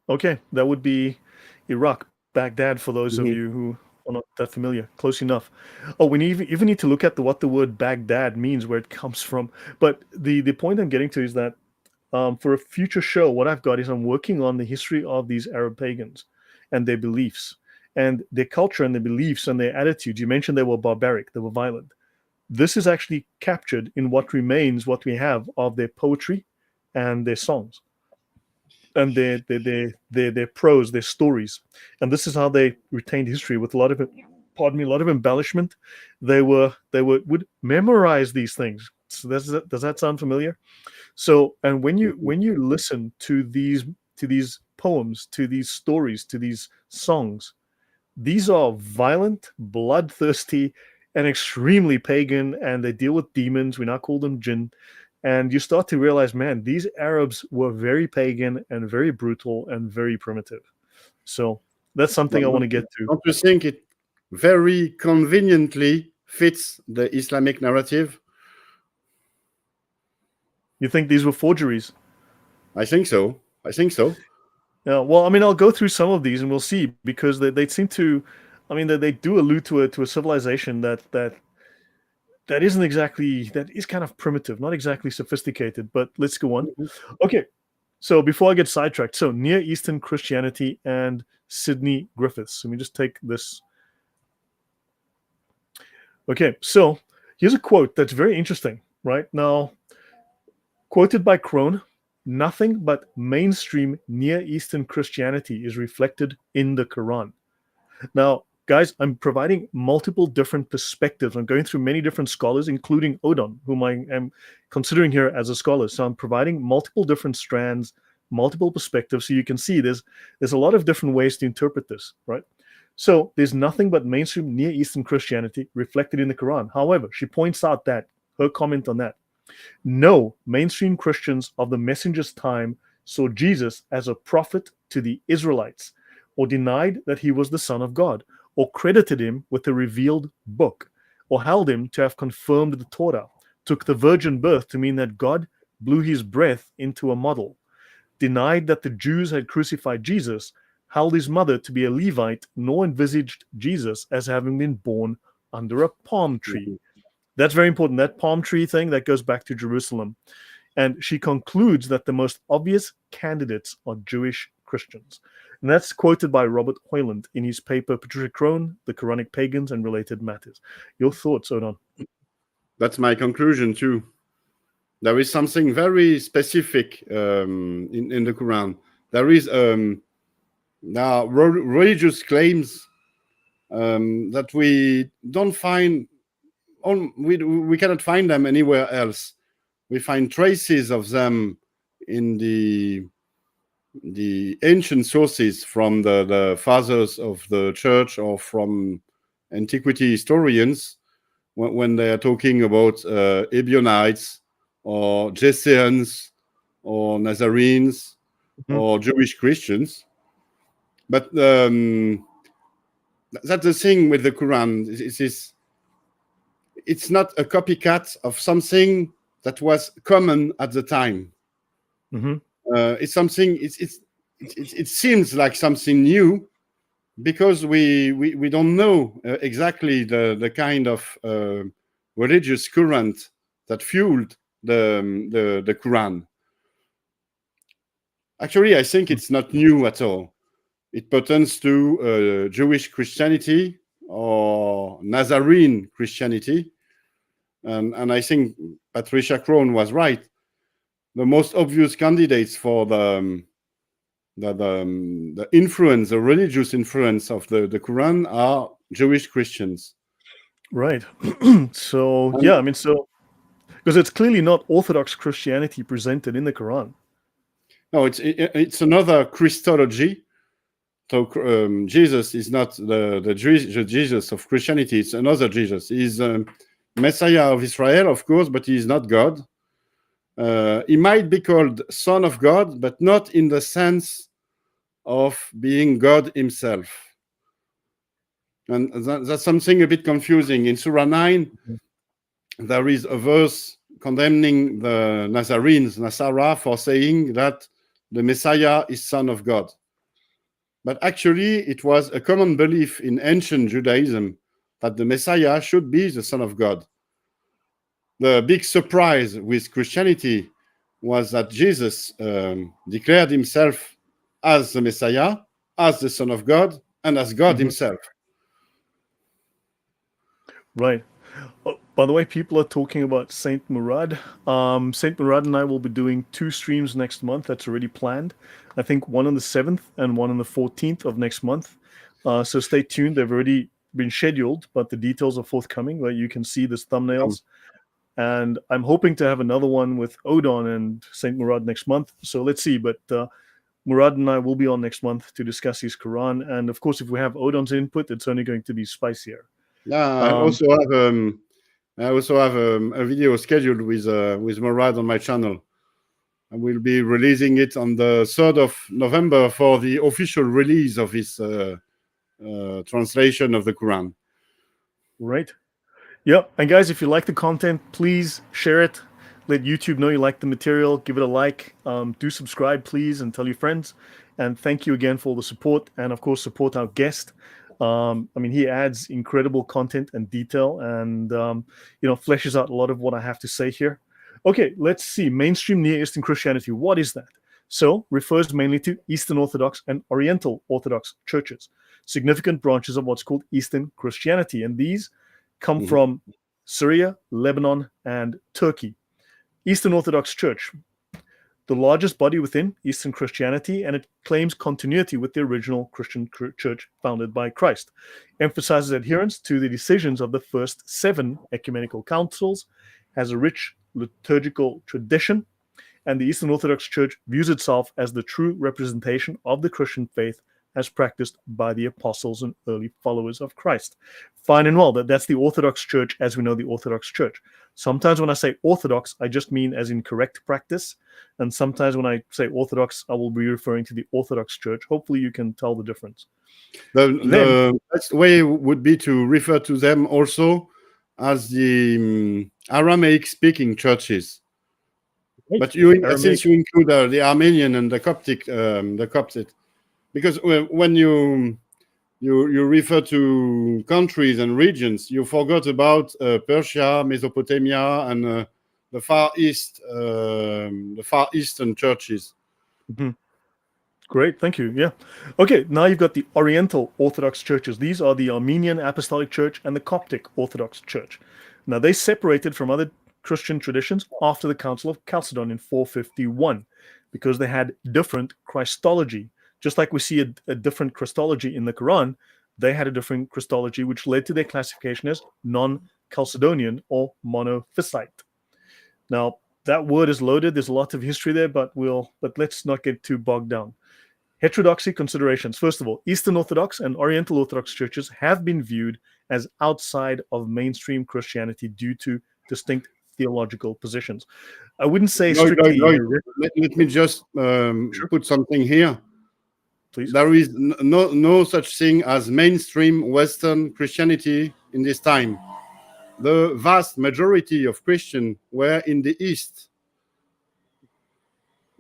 S1: Okay, that would be Iraq, Baghdad, for those of
S2: Mhm.
S1: you who are not that familiar. Close enough. Oh, we even need to look at what the word Baghdad means, where it comes from. But the point I'm getting to is that for a future show, what I've got is I'm working on the history of these Arab pagans and their beliefs and their culture and their beliefs and their attitudes. You mentioned they were barbaric, they were violent. This is actually captured in what remains, what we have of their poetry and their songs and their prose, their stories. And this is how they retained history with a lot of it. Pardon me, a lot of embellishment. Would memorize these things. So does that sound familiar? So, and when you listen to these poems, to these stories, to these songs, these are violent, bloodthirsty, and extremely pagan, and they deal with demons. We now call them jinn. And you start to realize, man, these Arabs were very pagan and very brutal and very primitive. So that's something I want to get to.
S2: Don't you think it very conveniently fits the Islamic narrative?
S1: You think these were forgeries?
S2: I think so. I think so.
S1: Yeah, well, I mean, I'll go through some of these and we'll see, because they seem to, I mean, they do allude to a civilization that isn't exactly, that is kind of primitive, not exactly sophisticated. But let's go on.
S2: Mhm.
S1: Okay, so before I get sidetracked, so Near Eastern Christianity and Sidney Griffiths. Let me just take this. Okay, so here's a quote that's very interesting. Right now, quoted by Crone, nothing but mainstream Near Eastern Christianity is reflected in the Quran. Now, guys, I'm providing multiple different perspectives. I'm going through many different scholars, including Odon, whom I am considering here as a scholar. So I'm providing multiple different strands, multiple perspectives, so you can see there's a lot of different ways to interpret this, right? So there's nothing but mainstream Near Eastern Christianity reflected in the Quran. However, she points out that her comment on that: no mainstream Christians of the messenger's time saw Jesus as a prophet to the Israelites, or denied that he was the Son of God, or credited him with the revealed book, or held him to have confirmed the Torah, took the virgin birth to mean that God blew his breath into a model, denied that the Jews had crucified Jesus, held his mother to be a Levite, nor envisaged Jesus as having been born under a palm tree.
S2: Mhm.
S1: That's very important. That palm tree thing, that goes back to Jerusalem. And she concludes that the most obvious candidates are Jewish Christians. And that's quoted by Robert Hoyland in his paper Patricia Crone, The Quranic Pagans and Related Matters. Your thoughts, Odon?
S2: That's my conclusion too. There is something very specific in the Quran. There is now religious claims that we don't find. We cannot find them anywhere else. We find traces of them in the ancient sources from the fathers of the church or from antiquity historians when they are talking about Ebionites or Jesseans or Nazarenes or Jewish Christians. But that's the thing with the Quran. It's not a copycat of something that was common at the time. It's something. It seems like something new because we don't know exactly the kind of religious current that fueled the Quran. Actually, I think it's not new at all. It pertains to Jewish Christianity or Nazarene Christianity. And I think Patricia Crone was right. The most obvious candidates for the influence, the religious influence of the Quran are Jewish Christians.
S1: Right. So, yeah, I mean, so, because it's clearly not Orthodox Christianity presented in the Quran.
S2: No, it's another Christology. So Jesus is not the Jesus of Christianity. It's another Jesus. He's Messiah of Israel, of course, but he is not God. He might be called Son of God, but not in the sense of being God himself. And that's something a bit confusing. In Surah 9, there is a verse condemning the Nazarenes, Nasara, for saying that the Messiah is Son of God. But actually, it was a common belief in ancient Judaism that the Messiah should be the Son of God. The big surprise with Christianity was that Jesus declared himself as the Messiah, as the Son of God, and as God himself.
S1: Right. Oh, by the way, people are talking about Saint Murad. Saint Murad and I will be doing 2 streams next month. That's already planned. I think one on the 7th and one on the 14th of next month. So stay tuned. They've already been scheduled, but the details are forthcoming, where you can see this thumbnails. And I'm hoping to have another one with Odon and Saint Murad next month. So let's see. But Murad and I will be on next month to discuss his Quran. And of course, if we have Odon's input, it's only going to be spicier.
S2: Yeah, I also have a video scheduled with Murad on my channel. I will be releasing it on the 3rd of November for the official release of his translation of the Quran.
S1: Right. Yep. And guys, if you like the content, please share it. Let YouTube know you like the material. Give it a like. Do subscribe, please, and tell your friends. And thank you again for all the support. And of course, support our guest. I mean, he adds incredible content and detail, and fleshes out a lot of what I have to say here. Okay, let's see. Mainstream Near Eastern Christianity. What is that? So, refers mainly to Eastern Orthodox and Oriental Orthodox churches, significant branches of what's called Eastern Christianity, and these come from Syria, Lebanon, and Turkey. Eastern Orthodox Church, the largest body within Eastern Christianity, and it claims continuity with the original Christian church founded by Christ, emphasizes adherence to the decisions of the first 7 ecumenical councils, has a rich liturgical tradition, and the Eastern Orthodox Church views itself as the true representation of the Christian faith as practiced by the apostles and early followers of Christ. Fine and well, that's the Orthodox Church as we know the Orthodox Church. Sometimes when I say Orthodox, I just mean as in correct practice. And sometimes when I say Orthodox, I will be referring to the Orthodox Church. Hopefully you can tell the difference.
S2: The best way would be to refer to them also as the Aramaic-speaking churches. Right. But since you include the Armenian and the Coptic, because when you refer to countries and regions, you forgot about Persia, Mesopotamia, and the Far East, the Far Eastern churches.
S1: Great, thank you. Yeah. Okay, now you've got the Oriental Orthodox churches. These are the Armenian Apostolic Church and the Coptic Orthodox Church. Now, they separated from other Christian traditions after the Council of Chalcedon in 451 because they had different Christology. Just like we see a different Christology in the Quran, they had a different Christology, which led to their classification as non-Chalcedonian or monophysite. Now, that word is loaded. There's a lot of history there, but let's not get too bogged down. Heterodoxy considerations. First of all, Eastern Orthodox and Oriental Orthodox churches have been viewed as outside of mainstream Christianity due to distinct theological positions. I wouldn't say strictly.
S2: Let me just put something here.
S1: Please.
S2: There is no such thing as mainstream Western Christianity in this time. The vast majority of Christians were in the East.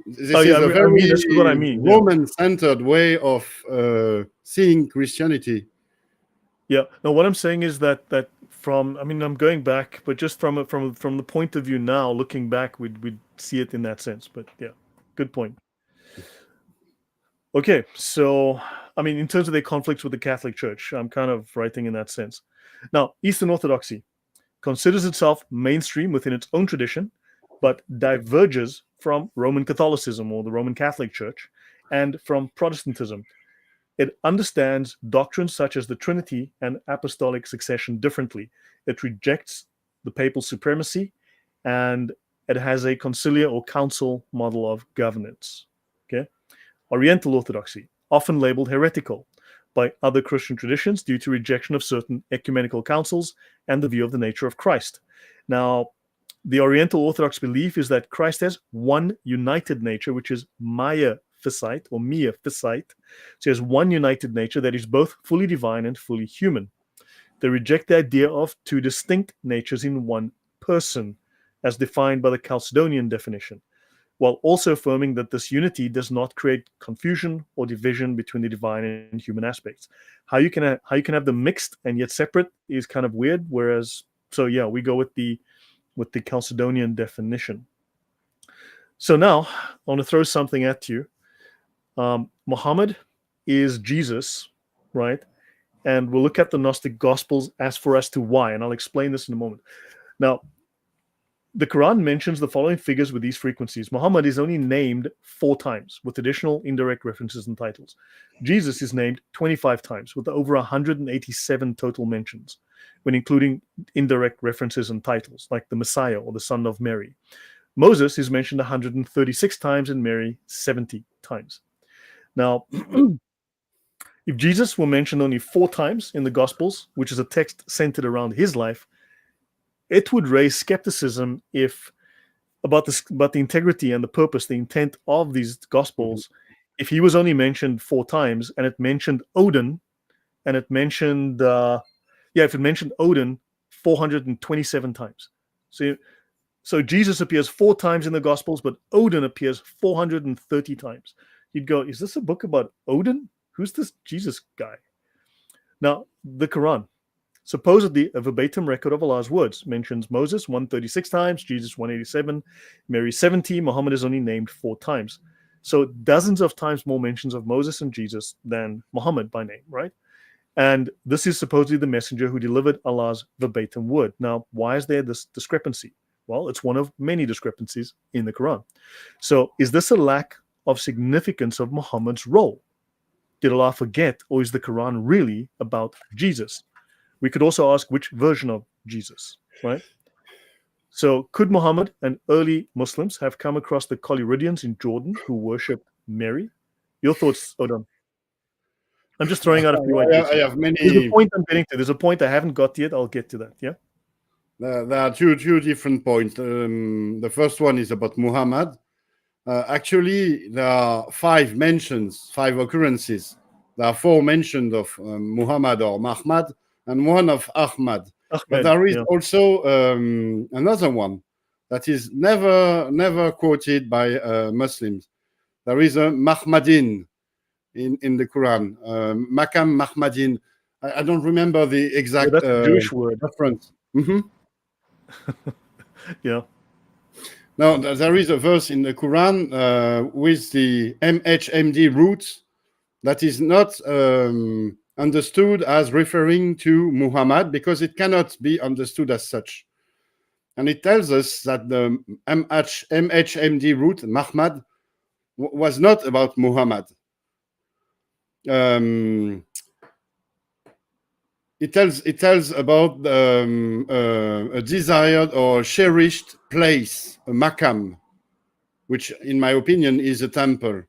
S2: This is a very
S1: this is what I mean.
S2: Roman-centered way of seeing Christianity.
S1: Yeah. No, what I'm saying is that from, I mean, I'm going back, but just from the point of view now, looking back, we'd see it in that sense. But yeah, good point. Okay, so I mean, in terms of their conflicts with the Catholic Church, I'm kind of writing in that sense. Now, Eastern Orthodoxy considers itself mainstream within its own tradition, but diverges from Roman Catholicism or the Roman Catholic Church and from Protestantism. It understands doctrines such as the Trinity and apostolic succession differently. It rejects the papal supremacy, and it has a conciliar or council model of governance. Okay, Oriental Orthodoxy, often labeled heretical by other Christian traditions due to rejection of certain ecumenical councils and the view of the nature of Christ. Now, the Oriental Orthodox belief is that Christ has one united nature, which is Maya Physite or Mia Physite. So he has one united nature that is both fully divine and fully human. They reject the idea of two distinct natures in one person, as defined by the Chalcedonian definition, while also affirming that this unity does not create confusion or division between the divine and human aspects. How you can have them mixed and yet separate is kind of weird. Whereas, so yeah, we go with the Chalcedonian definition. So now I want to throw something at you. Muhammad is Jesus, right? And we'll look at the Gnostic Gospels as to why, and I'll explain this in a moment. Now, the Quran mentions the following figures with these frequencies. Muhammad is only named 4 times with additional indirect references and titles. Jesus is named 25 times with over 187 total mentions, when including indirect references and titles, like the Messiah or the Son of Mary. Moses is mentioned 136 times and Mary 70 times. Now, if Jesus were mentioned only 4 times in the Gospels, which is a text centered around his life, it would raise skepticism about the integrity and the purpose, the intent of these Gospels, if he was only mentioned 4 times and it mentioned Odin, and it mentioned, if it mentioned Odin 427 times. So Jesus appears 4 times in the Gospels, but Odin appears 430 times. You'd go, is this a book about Odin? Who's this Jesus guy? Now, the Quran, supposedly a verbatim record of Allah's words, mentions Moses 136 times, Jesus 187, Mary 70, Muhammad is only named 4 times. So dozens of times more mentions of Moses and Jesus than Muhammad by name, right? And this is supposedly the messenger who delivered Allah's verbatim word. Now, why is there this discrepancy? Well, it's one of many discrepancies in the Quran. So is this a lack of significance of Muhammad's role? Did Allah forget, or is the Quran really about Jesus? We could also ask which version of Jesus, right? So could Muhammad and early Muslims have come across the Collyridians in Jordan who worshipped Mary? Your thoughts, Odon? I'm just throwing out a few ideas.
S2: I have many.
S1: There's a point I'm getting to. There's a point I haven't got yet. I'll get to that, yeah?
S2: There are two different points. The first one is about Muhammad. Actually, there are 5 mentions, 5 occurrences. There are 4 mentions of Muhammad or Mahmad and 1 of Ahmad. But there is also another one that is never quoted by Muslims. There is a Mahmadin in the Quran, Makam Mahmadin. I don't remember the exact
S1: that's a Jewish word.
S2: reference.
S1: Yeah.
S2: Now, there is a verse in the Quran with the MHMD roots that is not understood as referring to Muhammad because it cannot be understood as such. And it tells us that the MHMD root, Mahmad, was not about Muhammad. it tells about a desired or cherished place, a makam, which, in my opinion, is a temple.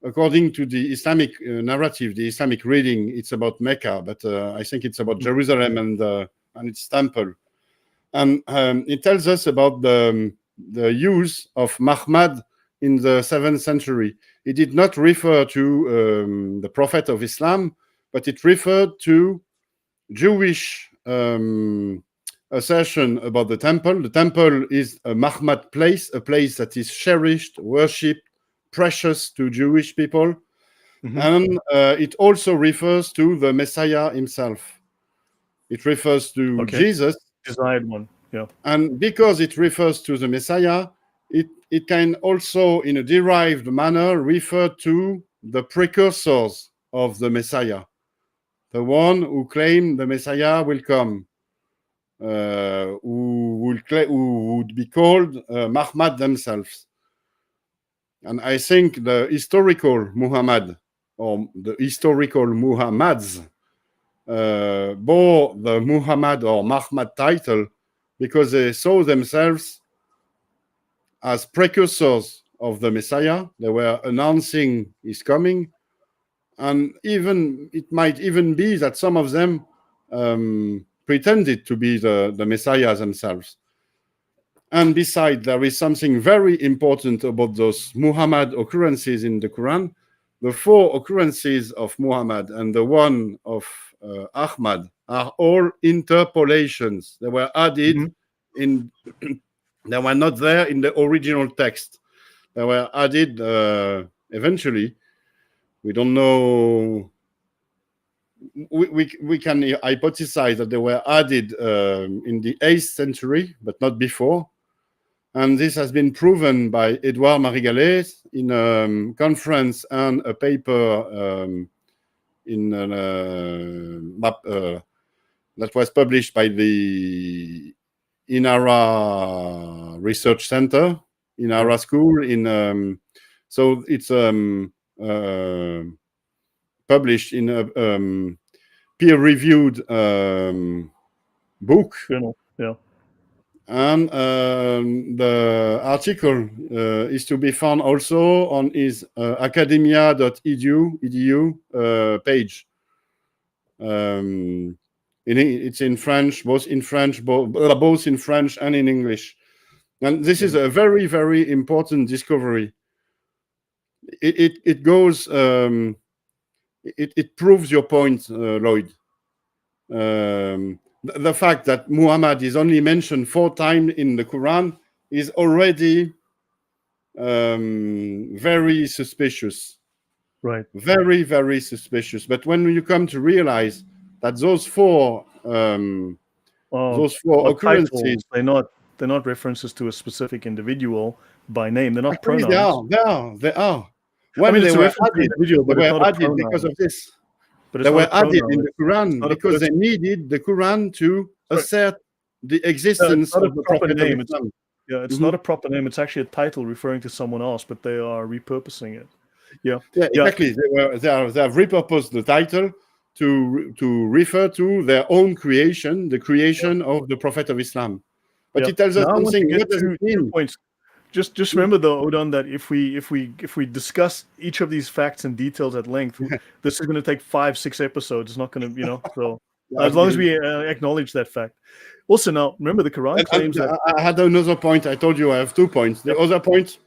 S2: According to the Islamic narrative, the Islamic reading, it's about Mecca, but I think it's about Jerusalem and its temple. And it tells us about the use of Muhammad in the 7th century. It did not refer to the Prophet of Islam, but it referred to Jewish assertion about the temple. The temple is a Muhammad place, a place that is cherished, worshipped, precious to Jewish people. And it also refers to the Messiah himself. It refers to Jesus.
S1: Desired one, yeah.
S2: And because it refers to the Messiah, it can also, in a derived manner, refer to the precursors of the Messiah, the one who claimed the Messiah will come, who would be called Muhammad themselves. And I think the historical Muhammad, or the historical Muhammads, bore the Muhammad or Muhammad title because they saw themselves as precursors of the Messiah. They were announcing his coming. And even it might even be that some of them pretended to be the Messiahs themselves. And besides, there is something very important about those Muhammad occurrences in the Quran. The 4 occurrences of Muhammad and the one of Ahmad are all interpolations. They were added in, they were not there in the original text. They were added eventually. We don't know. We can hypothesize that they were added in the 8th century, but not before. And this has been proven by Edouard Marie-Gallet in a conference and a paper that was published by the Inara Research Center, Inara School. So it's published in a peer-reviewed book.
S1: Journal, yeah.
S2: And the article is to be found also on his academia.edu page. It's in French, both in French and in English. And this is a very, very important discovery. It goes, it proves your point, Lloyd. The fact that Muhammad is only mentioned 4 times in the Quran is already very suspicious.
S1: Right.
S2: Very, very suspicious. But when you come to realize that those 4 occurrences,
S1: titles, they're not references to a specific individual by name. They're not
S2: actually
S1: pronouns.
S2: They are. When
S1: I mean,
S2: they were added,
S1: added
S2: because of this.
S1: But
S2: they were added in the Quran because they needed the Quran to assert the existence of the Prophet
S1: name. It's not a proper name. It's actually a title referring to someone else, but they are repurposing it. Yeah,
S2: exactly. They have repurposed the title to refer to their own creation, the creation of the Prophet of Islam. But it tells us something. What does it mean?
S1: 2 points. Just remember though, Odon, that if we discuss each of these facts and details at length, this is going to take 5-6 episodes. It's not going to, so as long as we acknowledge that fact. Also, now remember the Quran claims that
S2: I had another point. I told you I have 2 points. The other point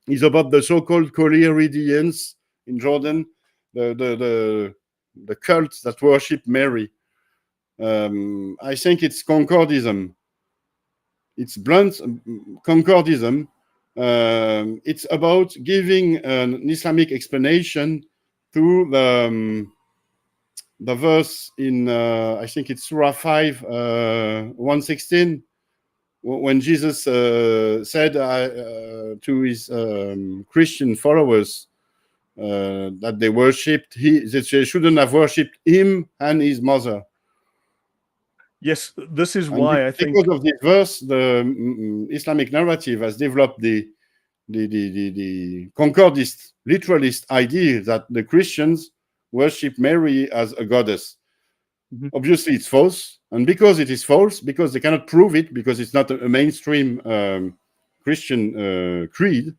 S2: is about the so-called Collyridians in Jordan, the cult that worship Mary. I think it's Concordism. It's blunt Concordism. It's about giving an Islamic explanation to the verse in, I think it's Surah 5, 116, when Jesus said to his Christian followers that they worshipped, that they shouldn't have worshipped him and his mother.
S1: Yes, this is why I think
S2: because of this verse, the Islamic narrative has developed the concordist, literalist idea that the Christians worship Mary as a goddess.
S1: Mhm.
S2: Obviously, it's false. And because it is false, because they cannot prove it, because it's not a mainstream Christian creed,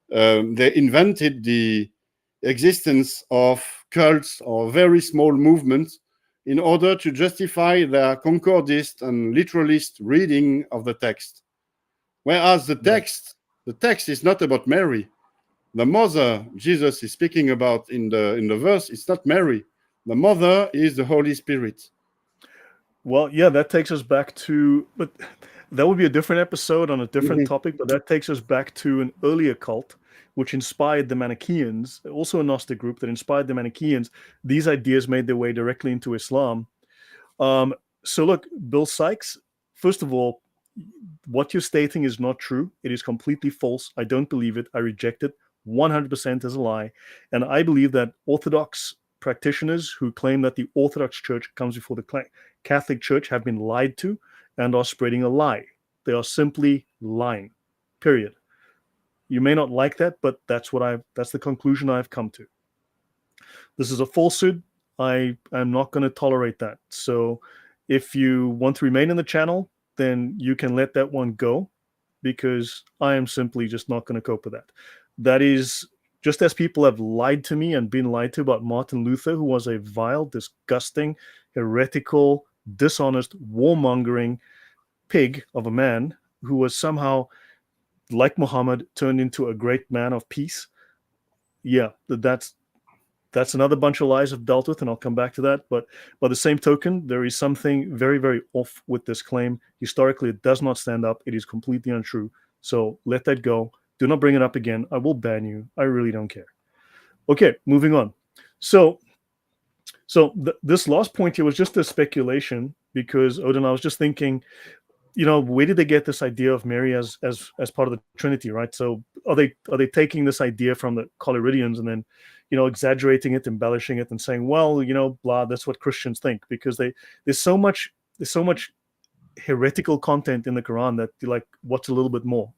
S2: they invented the existence of cults or very small movements in order to justify their concordist and literalist reading of the text. Whereas the text is not about Mary. The mother Jesus is speaking about in the verse, it's not Mary. The mother is the Holy Spirit.
S1: Well, yeah, that takes us back to, but that would be a different episode on a different topic, but that takes us back to an earlier cult which inspired the Manichaeans, also a Gnostic group that inspired the Manichaeans. These ideas made their way directly into Islam. So look, Bill Sykes, first of all, what you're stating is not true. It is completely false. I don't believe it. I reject it 100% as a lie. And I believe that Orthodox practitioners who claim that the Orthodox Church comes before the Catholic Church have been lied to and are spreading a lie. They are simply lying. Period. You may not like that, but that's the conclusion I've come to. This is a falsehood. I am not going to tolerate that. So if you want to remain in the channel, then you can let that one go, because I am simply just not going to cope with that. That is just as people have lied to me and been lied to about Martin Luther, who was a vile, disgusting, heretical, dishonest, warmongering pig of a man who was somehow, like Muhammad, turned into a great man of peace. Yeah, that's another bunch of lies I've dealt with, and I'll come back to that. But by the same token, there is something very, very off with this claim. Historically, it does not stand up. It is completely untrue. So let that go. Do not bring it up again. I will ban you. I really don't care. Okay, moving on. So this last point here was just a speculation, because Odin, I was just thinking, where did they get this idea of Mary as part of the Trinity, right? So are they taking this idea from the Collyridians and then, exaggerating it, embellishing it, and saying, well, blah, that's what Christians think, because there's so much heretical content in the Quran that you're like, what's a little bit more,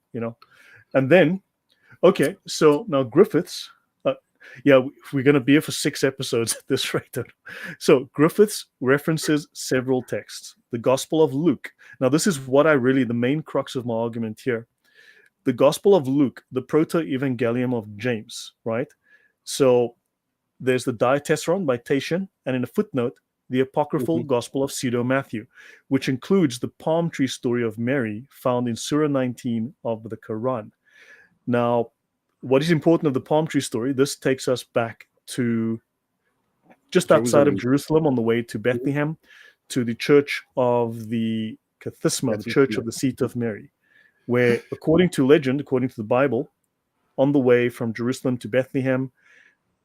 S1: And then, okay, so now Griffiths, yeah, we're going to be here for 6 episodes at this rate. So Griffiths references several texts. The Gospel of Luke. Now, this is what the main crux of my argument here. The Gospel of Luke, the Proto-Evangelium of James, right? So there's the Diatessaron by Tatian, and in a footnote, the apocryphal Gospel of Pseudo-Matthew, which includes the palm tree story of Mary found in Surah 19 of the Quran. Now, what is important of the palm tree story, this takes us back to just outside of Jerusalem on the way to Bethlehem, to the church of the Kathisma, the church of the seat of Mary, where according to legend, according to the Bible, on the way from Jerusalem to Bethlehem,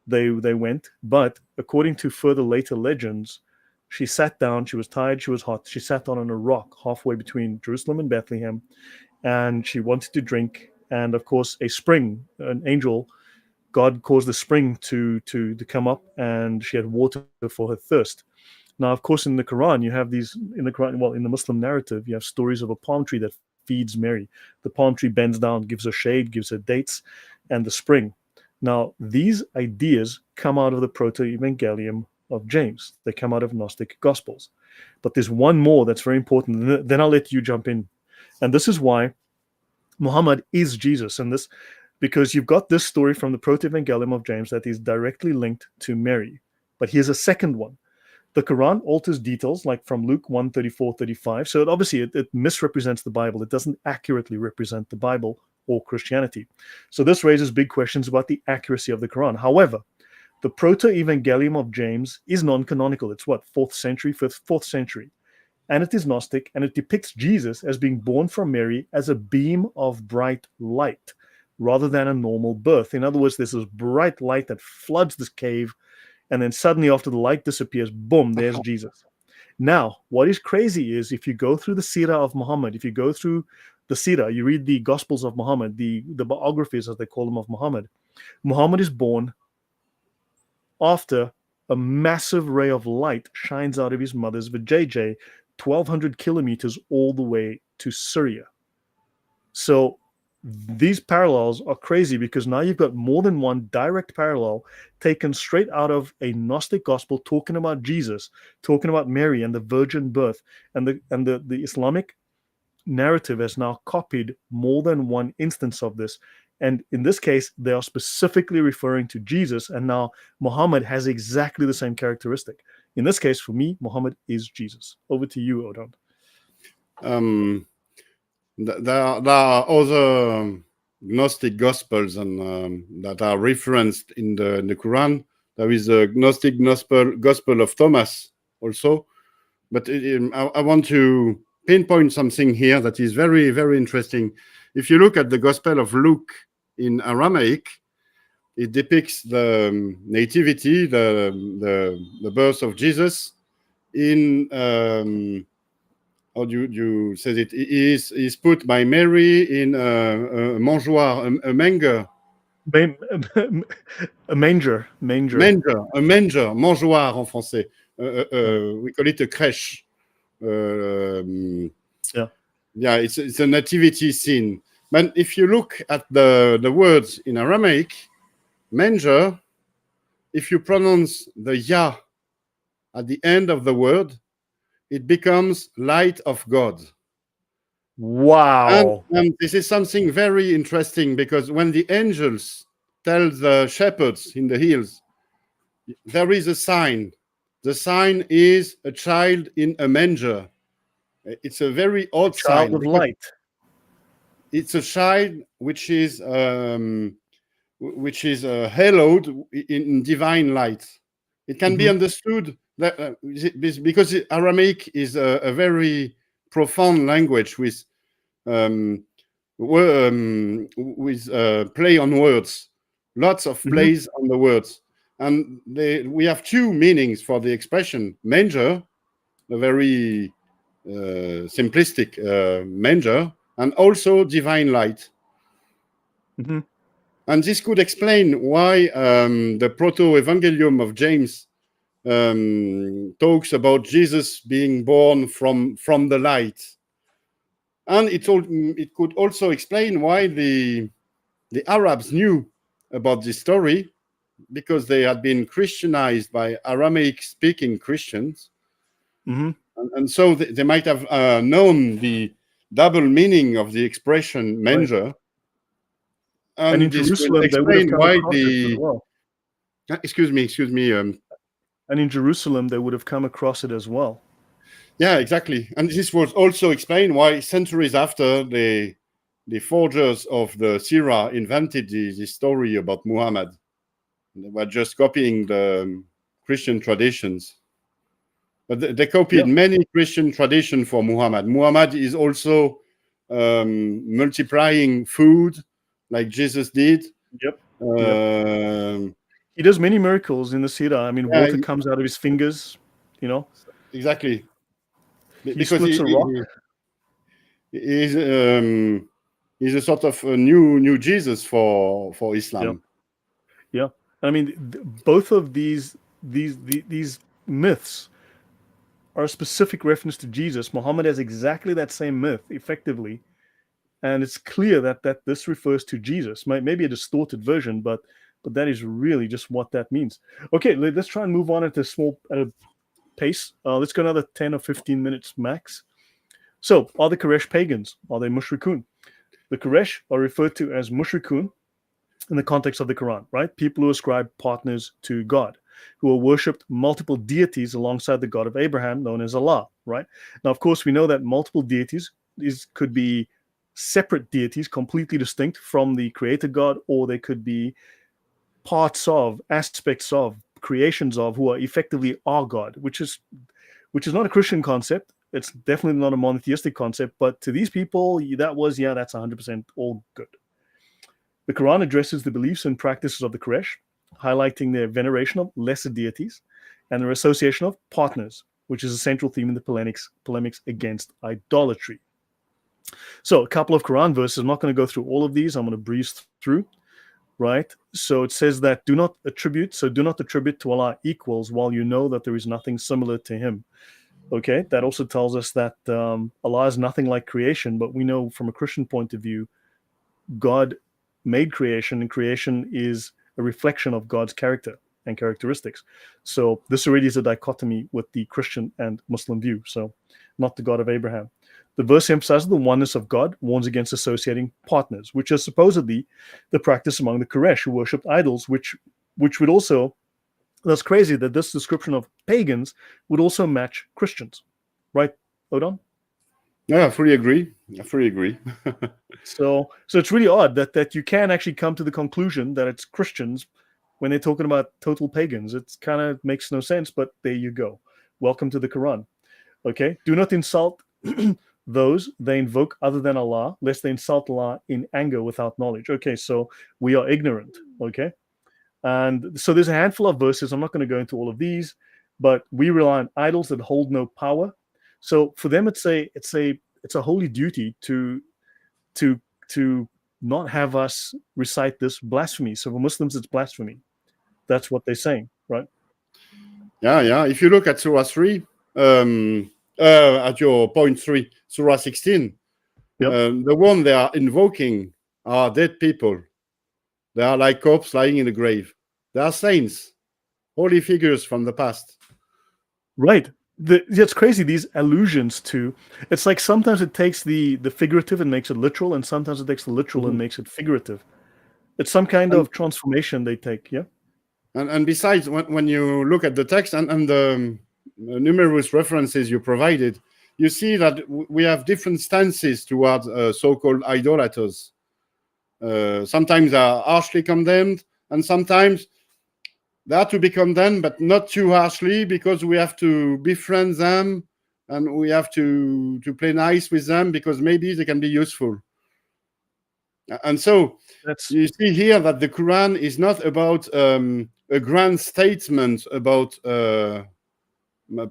S1: they went, but according to further later legends, she sat down, she was tired, she was hot, she sat down on a rock halfway between Jerusalem and Bethlehem, and she wanted to drink. And of course, a spring, an angel, God caused the spring to come up, and she had water for her thirst. Now, of course, in the Quran, you have these, in the Muslim narrative, you have stories of a palm tree that feeds Mary. The palm tree bends down, gives her shade, gives her dates, and the spring. Now, these ideas come out of the Proto-Evangelium of James. They come out of Gnostic Gospels. But there's one more that's very important. Then I'll let you jump in. And this is why Muhammad is Jesus, and this, because you've got this story from the Proto-Evangelium of James that is directly linked to Mary. But here's a second one. The Quran alters details, like from Luke 1:34-35. So it misrepresents the Bible. It doesn't accurately represent the Bible or Christianity. So this raises big questions about the accuracy of the Quran. However, the Proto-Evangelium of James is non-canonical. It's what, 4th century. And it is Gnostic, and it depicts Jesus as being born from Mary as a beam of bright light rather than a normal birth. In other words, there's this bright light that floods this cave, and then suddenly after the light disappears, boom, there's Jesus. Now, what is crazy is if you go through the Sirah of Muhammad, if you go through the Sirah, you read the Gospels of Muhammad, the biographies, as they call them, of Muhammad. Muhammad is born after a massive ray of light shines out of his mother's vajayjay, 1,200 kilometers all the way to Syria. So these parallels are crazy because now you've got more than one direct parallel taken straight out of a Gnostic gospel talking about Jesus, talking about Mary and the virgin birth, and the Islamic narrative has now copied more than one instance of this. And in this case, they are specifically referring to Jesus, and now Muhammad has exactly the same characteristic. In this case, for me, Muhammad is Jesus. Over to you, Odon.
S2: There are other Gnostic Gospels and that are referenced in the Quran. There is a Gnostic Gospel of Thomas also. But I want to pinpoint something here that is very, very interesting. If you look at the Gospel of Luke in Aramaic, it depicts the nativity, the birth of Jesus in how do you say it? Is put by Mary in a mangeoire, a manger.
S1: A manger.
S2: A manger, mangeoire en français. We call it a crèche. Yeah, it's a nativity scene. But if you look at the words in Aramaic, manger, if you pronounce the ya at the end of the word, it becomes light of God.
S1: Wow.
S2: And this is something very interesting because when the angels tell the shepherds in the hills, there is a sign. The sign is a child in a manger. It's a very odd sign.
S1: Child of light.
S2: It's a child which is hallowed in divine light. It can be understood that because Aramaic is a very profound language with play on words, lots of plays on the words, and we have two meanings for the expression manger, a very simplistic manger, and also divine light. And this could explain why the proto-evangelium of James talks about Jesus being born from the light. And it could also explain why the Arabs knew about this story, because they had been Christianized by Aramaic-speaking Christians. And so they might have known the double meaning of the expression manger.
S1: Right. And in Jerusalem, they would have come across it as well.
S2: Excuse me.
S1: And in Jerusalem, they would have come across it as well.
S2: Yeah, exactly. And this would also explain why centuries after the forgers of the Sirah invented this story about Muhammad. They were just copying the Christian traditions. But they copied many Christian traditions for Muhammad. Muhammad is also multiplying food like Jesus did.
S1: He does many miracles in the Sirah. I mean, water comes out of his fingers, you know.
S2: Exactly.
S1: He splits a rock.
S2: He's a sort of a new Jesus for Islam.
S1: Yeah. I mean, both of these myths are a specific reference to Jesus. Muhammad has exactly that same myth, effectively, and it's clear that this refers to Jesus. Maybe a distorted version, but that is really just what that means. Okay, let's try and move on at a pace. Let's go another 10 or 15 minutes max. So, are the Quraysh pagans? Are they Mushrikun? The Quraysh are referred to as Mushrikun in the context of the Quran, right? People who ascribe partners to God, who are worshipped multiple deities alongside the God of Abraham, known as Allah, right? Now, of course, we know that multiple deities could be separate deities, completely distinct from the creator God, or they could be parts of, aspects of, creations of, who are effectively our God, which is not a Christian concept. It's definitely not a monotheistic concept, but to these people, that's 100% all good. The Quran addresses the beliefs and practices of the Quraysh, highlighting their veneration of lesser deities and their association of partners, which is a central theme in the polemics against idolatry. So a couple of Quran verses. I'm not going to go through all of these. I'm going to breeze through. Right? So it says that do not attribute to Allah equals while you know that there is nothing similar to him. Okay, that also tells us that Allah is nothing like creation, but we know from a Christian point of view, God made creation, and creation is a reflection of God's character and characteristics. So this already is a dichotomy with the Christian and Muslim view. So not the God of Abraham. The verse emphasizes the oneness of God, warns against associating partners, which is supposedly the practice among the Quraysh, who worshipped idols, which would also, that's crazy that this description of pagans would also match Christians, right, Odon?
S2: Yeah, I fully agree. I fully agree.
S1: So it's really odd that you can actually come to the conclusion that it's Christians when they're talking about total pagans. It kind of makes no sense, but there you go. Welcome to the Quran. Okay, do not insult those they invoke other than Allah, lest they insult Allah in anger without knowledge. Okay, so we are ignorant. Okay, and so there's a handful of verses. I'm not going to go into all of these, but we rely on idols that hold no power. So for them, it's a holy duty to not have us recite this blasphemy. So for Muslims, it's blasphemy. That's what they're saying, right?
S2: Yeah. If you look at Surah 3, at your point 3, Surah 16, the one they are invoking are dead people. They are like corpses lying in the grave. They are saints, holy figures from the past.
S1: Right. It's crazy, these allusions to, it's like sometimes it takes the figurative and makes it literal, and sometimes it takes the literal and makes it figurative. It's some kind of transformation they take, yeah?
S2: And besides, when you look at the text and the numerous references you provided, you see that we have different stances towards so-called idolaters. Sometimes they are harshly condemned, and sometimes they are to be condemned, but not too harshly, because we have to befriend them and we have to play nice with them, because maybe they can be useful. And so you see here that the Quran is not about a grand statement about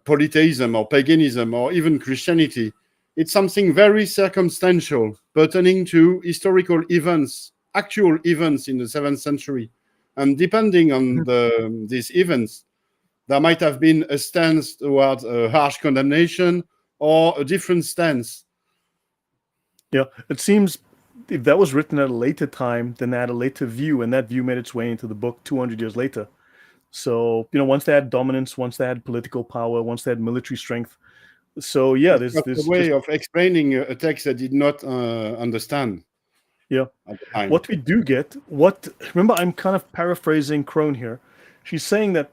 S2: polytheism or paganism or even Christianity. It's something very circumstantial, pertaining to historical events, actual events in the 7th century. And depending on these events, there might have been a stance towards a harsh condemnation or a different stance.
S1: Yeah, it seems if that was written at a later time, then they had a later view, and that view made its way into the book 200 years later. So, once they had dominance, once they had political power, once they had military strength. So, yeah, there's
S2: a way of explaining a text that did not understand.
S1: Yeah.
S2: At the time.
S1: What we do get, remember, I'm kind of paraphrasing Crone here. She's saying that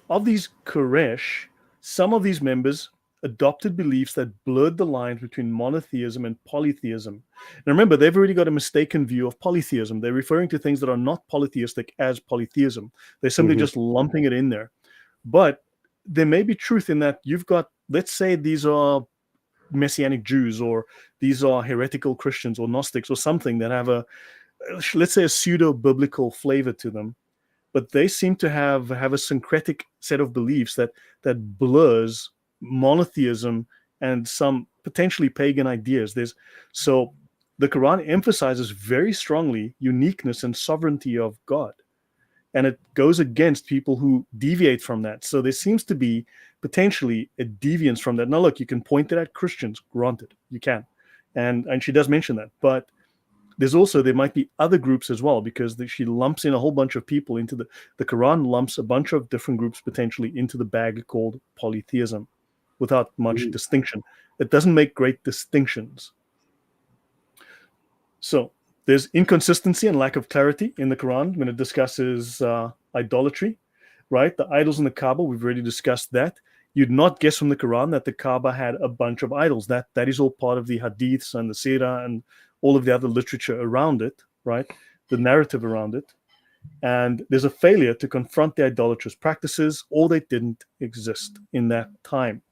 S1: of these Quraysh, some of these members adopted beliefs that blurred the lines between monotheism and polytheism. Now remember, they've already got a mistaken view of polytheism. They're referring to things that are not polytheistic as polytheism. They're simply just lumping it in there. But there may be truth in that. You've got, let's say these are Messianic Jews, or these are heretical Christians or Gnostics or something that have let's say a pseudo-biblical flavor to them, but they seem to have a syncretic set of beliefs that blurs monotheism and some potentially pagan ideas. So the Quran emphasizes very strongly uniqueness and sovereignty of God, and it goes against people who deviate from that. So there seems to be potentially a deviance from that. Now, look, you can point it at Christians, granted, you can. And she does mention that. But there might be other groups as well, because she lumps in a whole bunch of people into the Quran lumps a bunch of different groups potentially into the bag called polytheism without much distinction. It doesn't make great distinctions. So there's inconsistency and lack of clarity in the Quran when it discusses idolatry, right? The idols in the Kaaba, we've already discussed that. You'd not guess from the Quran that the Kaaba had a bunch of idols. That is all part of the hadiths and the seerah and all of the other literature around it, right? The narrative around it. And there's a failure to confront the idolatrous practices, or they didn't exist in that time.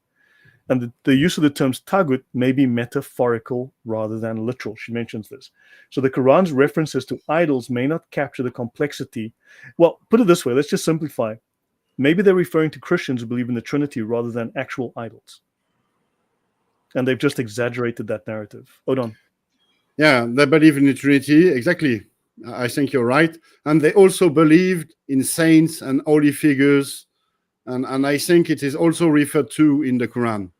S1: And the use of the terms tagut may be metaphorical rather than literal. She mentions this. So the Quran's references to idols may not capture the complexity. Well, put it this way, let's just simplify. Maybe they're referring to Christians who believe in the Trinity rather than actual idols. And they've just exaggerated that narrative. Odon.
S2: Yeah, they believe in the Trinity, exactly. I think you're right. And they also believed in saints and holy figures. And I think it is also referred to in the Quran.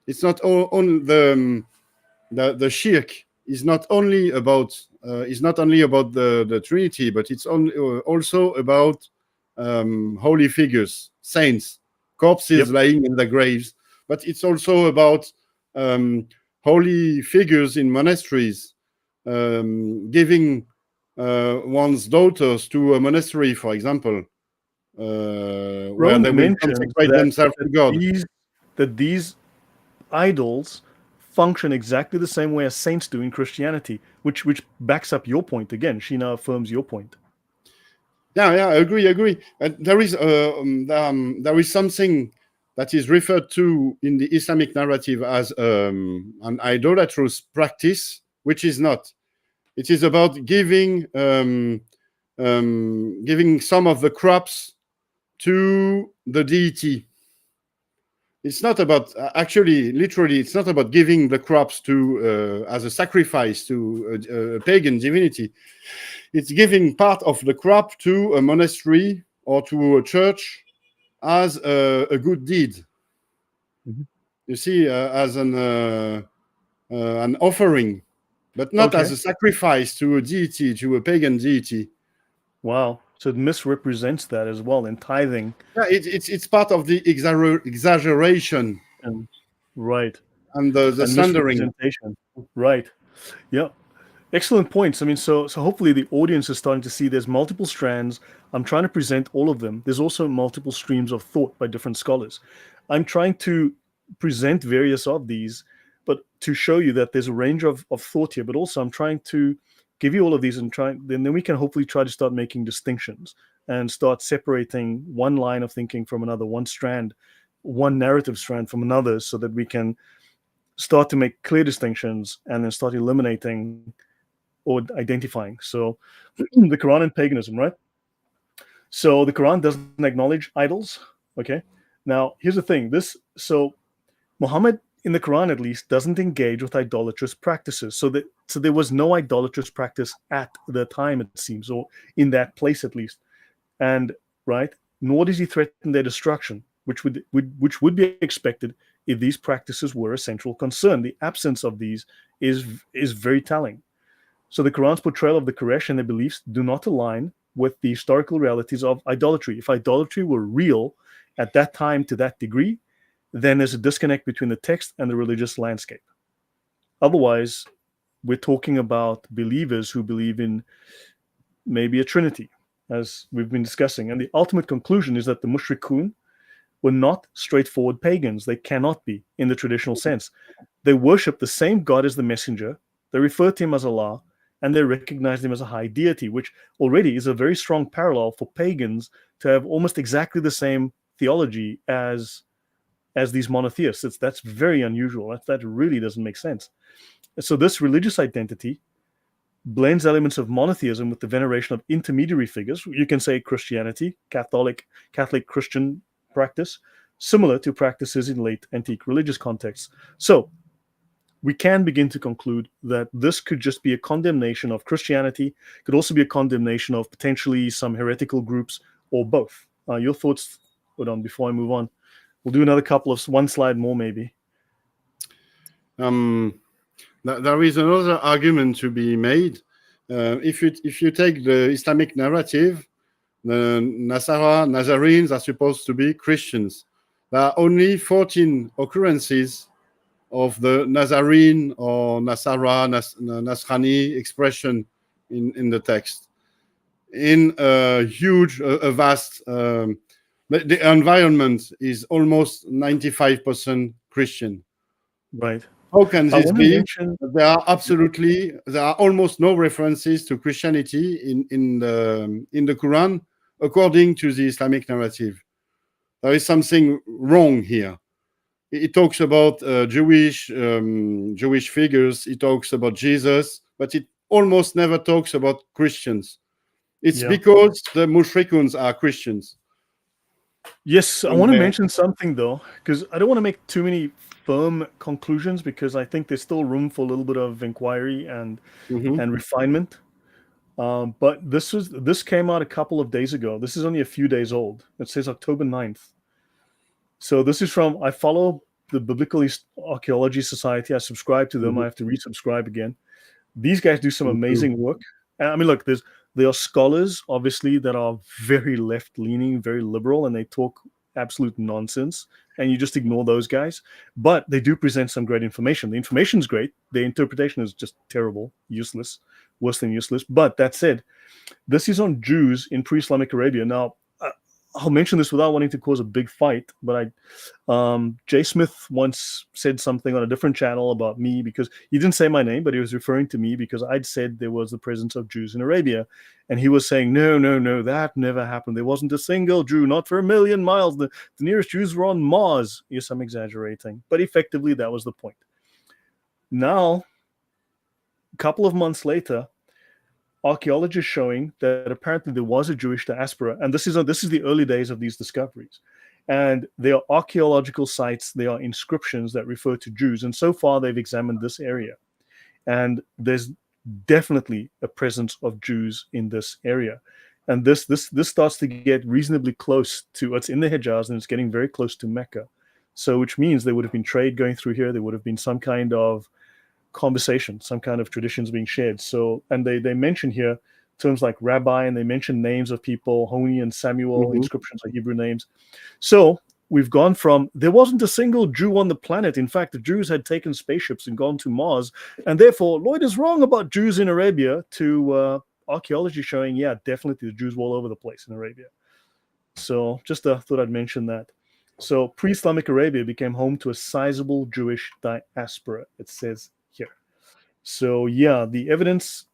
S2: It's not on the shirk is not only about is not only about the Trinity, but it's also about holy figures, saints, corpses lying in the graves. But it's also about holy figures in monasteries, giving one's daughters to a monastery, for example, where they will consecrate themselves to God.
S1: That these idols function exactly the same way as saints do in Christianity, which backs up your point again. She now affirms your point.
S2: Yeah, I agree. There is something that is referred to in the Islamic narrative as an idolatrous practice, which is not. It is about giving some of the crops to the deity. It's not about literally. It's not about giving the crops to as a sacrifice to a pagan divinity. It's giving part of the crop to a monastery or to a church as a good deed.
S1: Mm-hmm.
S2: You see, as an offering, but not as a sacrifice to a deity, to a pagan deity.
S1: Wow. So it misrepresents that as well in tithing.
S2: Yeah, it's part of the exaggeration.
S1: Right.
S2: And the slandering.
S1: Right. Yeah. Excellent points. I mean, so hopefully the audience is starting to see there's multiple strands. I'm trying to present all of them. There's also multiple streams of thought by different scholars. I'm trying to present various of these, but to show you that there's a range of thought here, but also I'm trying to give you all of these and then we can hopefully try to start making distinctions and start separating one line of thinking from another, one narrative strand from another, so that we can start to make clear distinctions and then start eliminating or identifying. So the Quran and paganism, right? So the Quran doesn't acknowledge idols. Okay. Now here's the thing. So Muhammad in the Quran at least doesn't engage with idolatrous practices. So there was no idolatrous practice at the time, it seems, or in that place at least. And right, nor does he threaten their destruction, which would be expected if these practices were a central concern. The absence of these is very telling. So the Quran's portrayal of the Quraysh and their beliefs do not align with the historical realities of idolatry. If idolatry were real at that time to that degree, then there's a disconnect between the text and the religious landscape. Otherwise, we're talking about believers who believe in maybe a trinity, as we've been discussing. And the ultimate conclusion is that the Mushrikun were not straightforward pagans. They cannot be in the traditional sense. They worship the same God as the messenger. They refer to him as Allah, and they recognize him as a high deity, which already is a very strong parallel for pagans to have almost exactly the same theology as these monotheists. That's very unusual. That really doesn't make sense. So this religious identity blends elements of monotheism with the veneration of intermediary figures. You can say Christianity, Catholic Christian practice, similar to practices in late antique religious contexts. So we can begin to conclude that this could just be a condemnation of Christianity, could also be a condemnation of potentially some heretical groups, or both. Your thoughts, Odon, before I move on? We'll do another one slide more maybe.
S2: There is another argument to be made. If you take the Islamic narrative, the Nazarenes are supposed to be Christians. There are only 14 occurrences of the Nazarene or Nasara, Nasrani expression in the text. In a vast, the environment is almost 95% Christian.
S1: Right.
S2: How can this be? There are almost no references to Christianity in the Quran, according to the Islamic narrative. There is something wrong here. It talks about Jewish figures. It talks about Jesus, but it almost never talks about Christians. It's because the Mushrikuns are Christians.
S1: Yes, I want to mention something though, because I don't want to make too many firm conclusions, because I think there's still room for a little bit of inquiry and refinement. But this came out a couple of days ago. This is only a few days old. It says October 9th. So this is I follow the Biblical Archaeology Society. I subscribe to them. I have to resubscribe again. These guys do some amazing work. And I mean, look, there are scholars obviously that are very left-leaning, very liberal, and they talk absolute nonsense, and you just ignore those guys. But they do present some great information. The information's great. The interpretation is just terrible, useless, worse than useless. But that said, this is on Jews in pre-Islamic Arabia. Now, I'll mention this without wanting to cause a big fight, but Jay Smith once said something on a different channel about me, because he didn't say my name, but he was referring to me because I'd said there was the presence of Jews in Arabia. And he was saying, no, that never happened. There wasn't a single Jew, not for a million miles. The nearest Jews were on Mars. Yes, I'm exaggerating, but effectively that was the point. Now, a couple of months later, archaeology is showing that apparently there was a Jewish diaspora, and this is the early days of these discoveries. And there are archaeological sites, there are inscriptions that refer to Jews, and so far they've examined this area, and there's definitely a presence of Jews in this area. And this starts to get reasonably close to, it's in the Hejaz, and it's getting very close to Mecca. So which means there would have been trade going through here, there would have been some kind of conversation, some kind of traditions being shared. So, and they mention here terms like rabbi, and they mention names of people, Honi and Samuel, inscriptions are Hebrew names. So we've gone from, there wasn't a single Jew on the planet. In fact, the Jews had taken spaceships and gone to Mars, and therefore Lloyd is wrong about Jews in Arabia, to archaeology showing, yeah, definitely the Jews were all over the place in Arabia. So just thought I'd mention that. So pre-Islamic Arabia became home to a sizable Jewish diaspora, it says here. So yeah, the evidence.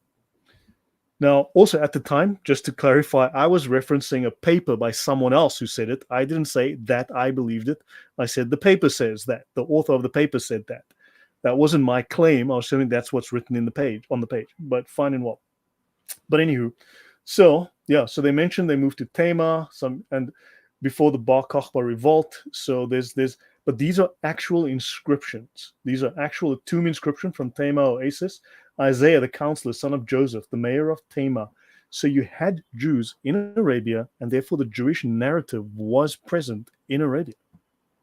S1: Now, also at the time, just to clarify, I was referencing a paper by someone else who said it. I didn't say that I believed it. I said the paper says that. The author of the paper said that. That wasn't my claim. I was saying that's what's written in the page, on the page. But fine and well. But anywho, so yeah, so they mentioned they moved to Tema, and before the Bar Kokhba revolt. So but these are actual inscriptions. These are actual tomb inscription from Tema Oasis. Isaiah, the counselor, son of Joseph, the mayor of Tema. So you had Jews in Arabia, and therefore the Jewish narrative was present in Arabia.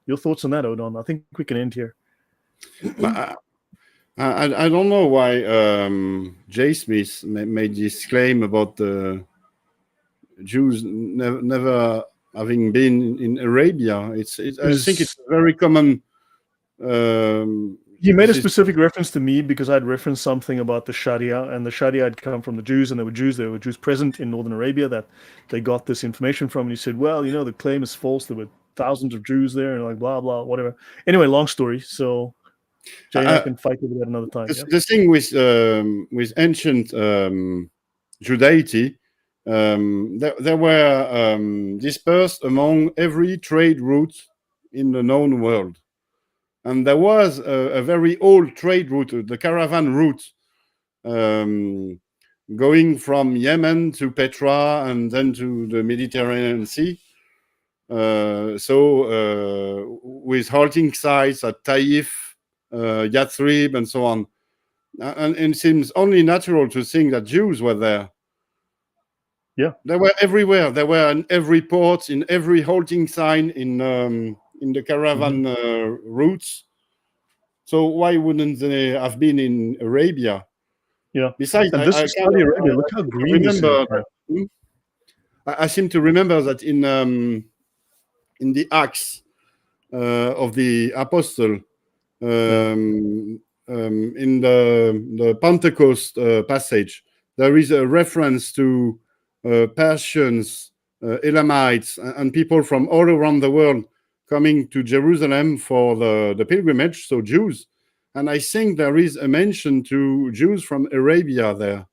S1: Your thoughts on that, Odon? I think we can end here.
S2: I don't know why Jay Smith made this claim about the Jews never having been in Arabia. I think it's very common.
S1: He made a specific reference to me because I'd referenced something about the Sharia, and the Sharia had come from the Jews, and there were Jews present in Northern Arabia that they got this information from. And he said, well, the claim is false. There were thousands of Jews there, and like blah, blah, whatever. Anyway, long story. So Jay and I can fight with that another time.
S2: The thing with ancient Judaity, there were dispersed among every trade route in the known world. And there was a very old trade route, the caravan route, going from Yemen to Petra and then to the Mediterranean Sea. So with halting sites at Taif, Yathrib, and so on. And it seems only natural to think that Jews were there.
S1: Yeah,
S2: they were everywhere. They were in every port, in every halting sign, in the caravan routes. So why wouldn't they have been in Arabia?
S1: Yeah.
S2: Besides,
S1: and this is Saudi Arabia. Look how green this is.
S2: I seem to remember that in the Acts of the Apostle, in the Pentecost passage, there is a reference to Persians, Elamites, and people from all around the world coming to Jerusalem for the pilgrimage, so Jews. And I think there is a mention to Jews from Arabia there.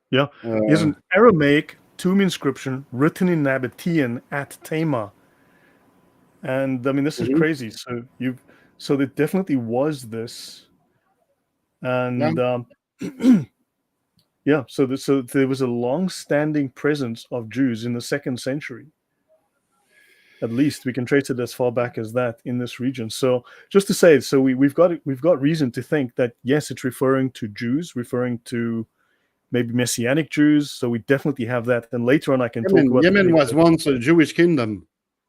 S1: Yeah, there's an Aramaic tomb inscription written in Nabatean at Tema. And I mean, this is crazy. So there definitely was this. And yeah, so there was a long-standing presence of Jews in the 2nd century. At least we can trace it as far back as that in this region. So just to say, so we've got reason to think that yes, it's referring to Jews, referring to maybe Messianic Jews. So we definitely have that. And later on, I can talk about
S2: Yemen was once a Jewish kingdom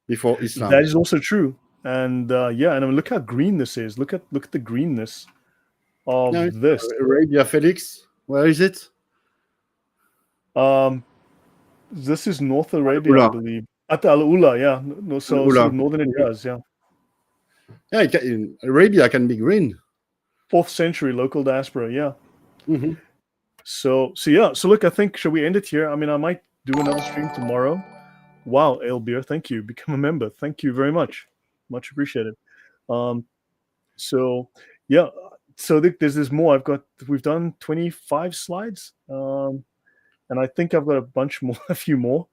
S2: before Islam.
S1: That is also true. And and I mean, look how green this is. Look at the greenness of this.
S2: Arabia Felix. Where is it?
S1: This is North Arabia, I
S2: Ula.
S1: believe. At Al Ula, yeah. No, so
S2: Ula.
S1: northern Hijaz, yeah.
S2: Yeah, Arabia can be green.
S1: 4th century local diaspora, yeah.
S2: Mhm.
S1: So yeah. So look, I think should we end it here? I mean, I might do another stream tomorrow. Wow, Elbeer, thank you. Become a member. Thank you very much. Much appreciated. So yeah. So there's more. We've done 25 slides. And I think I've got a bunch more, a few more.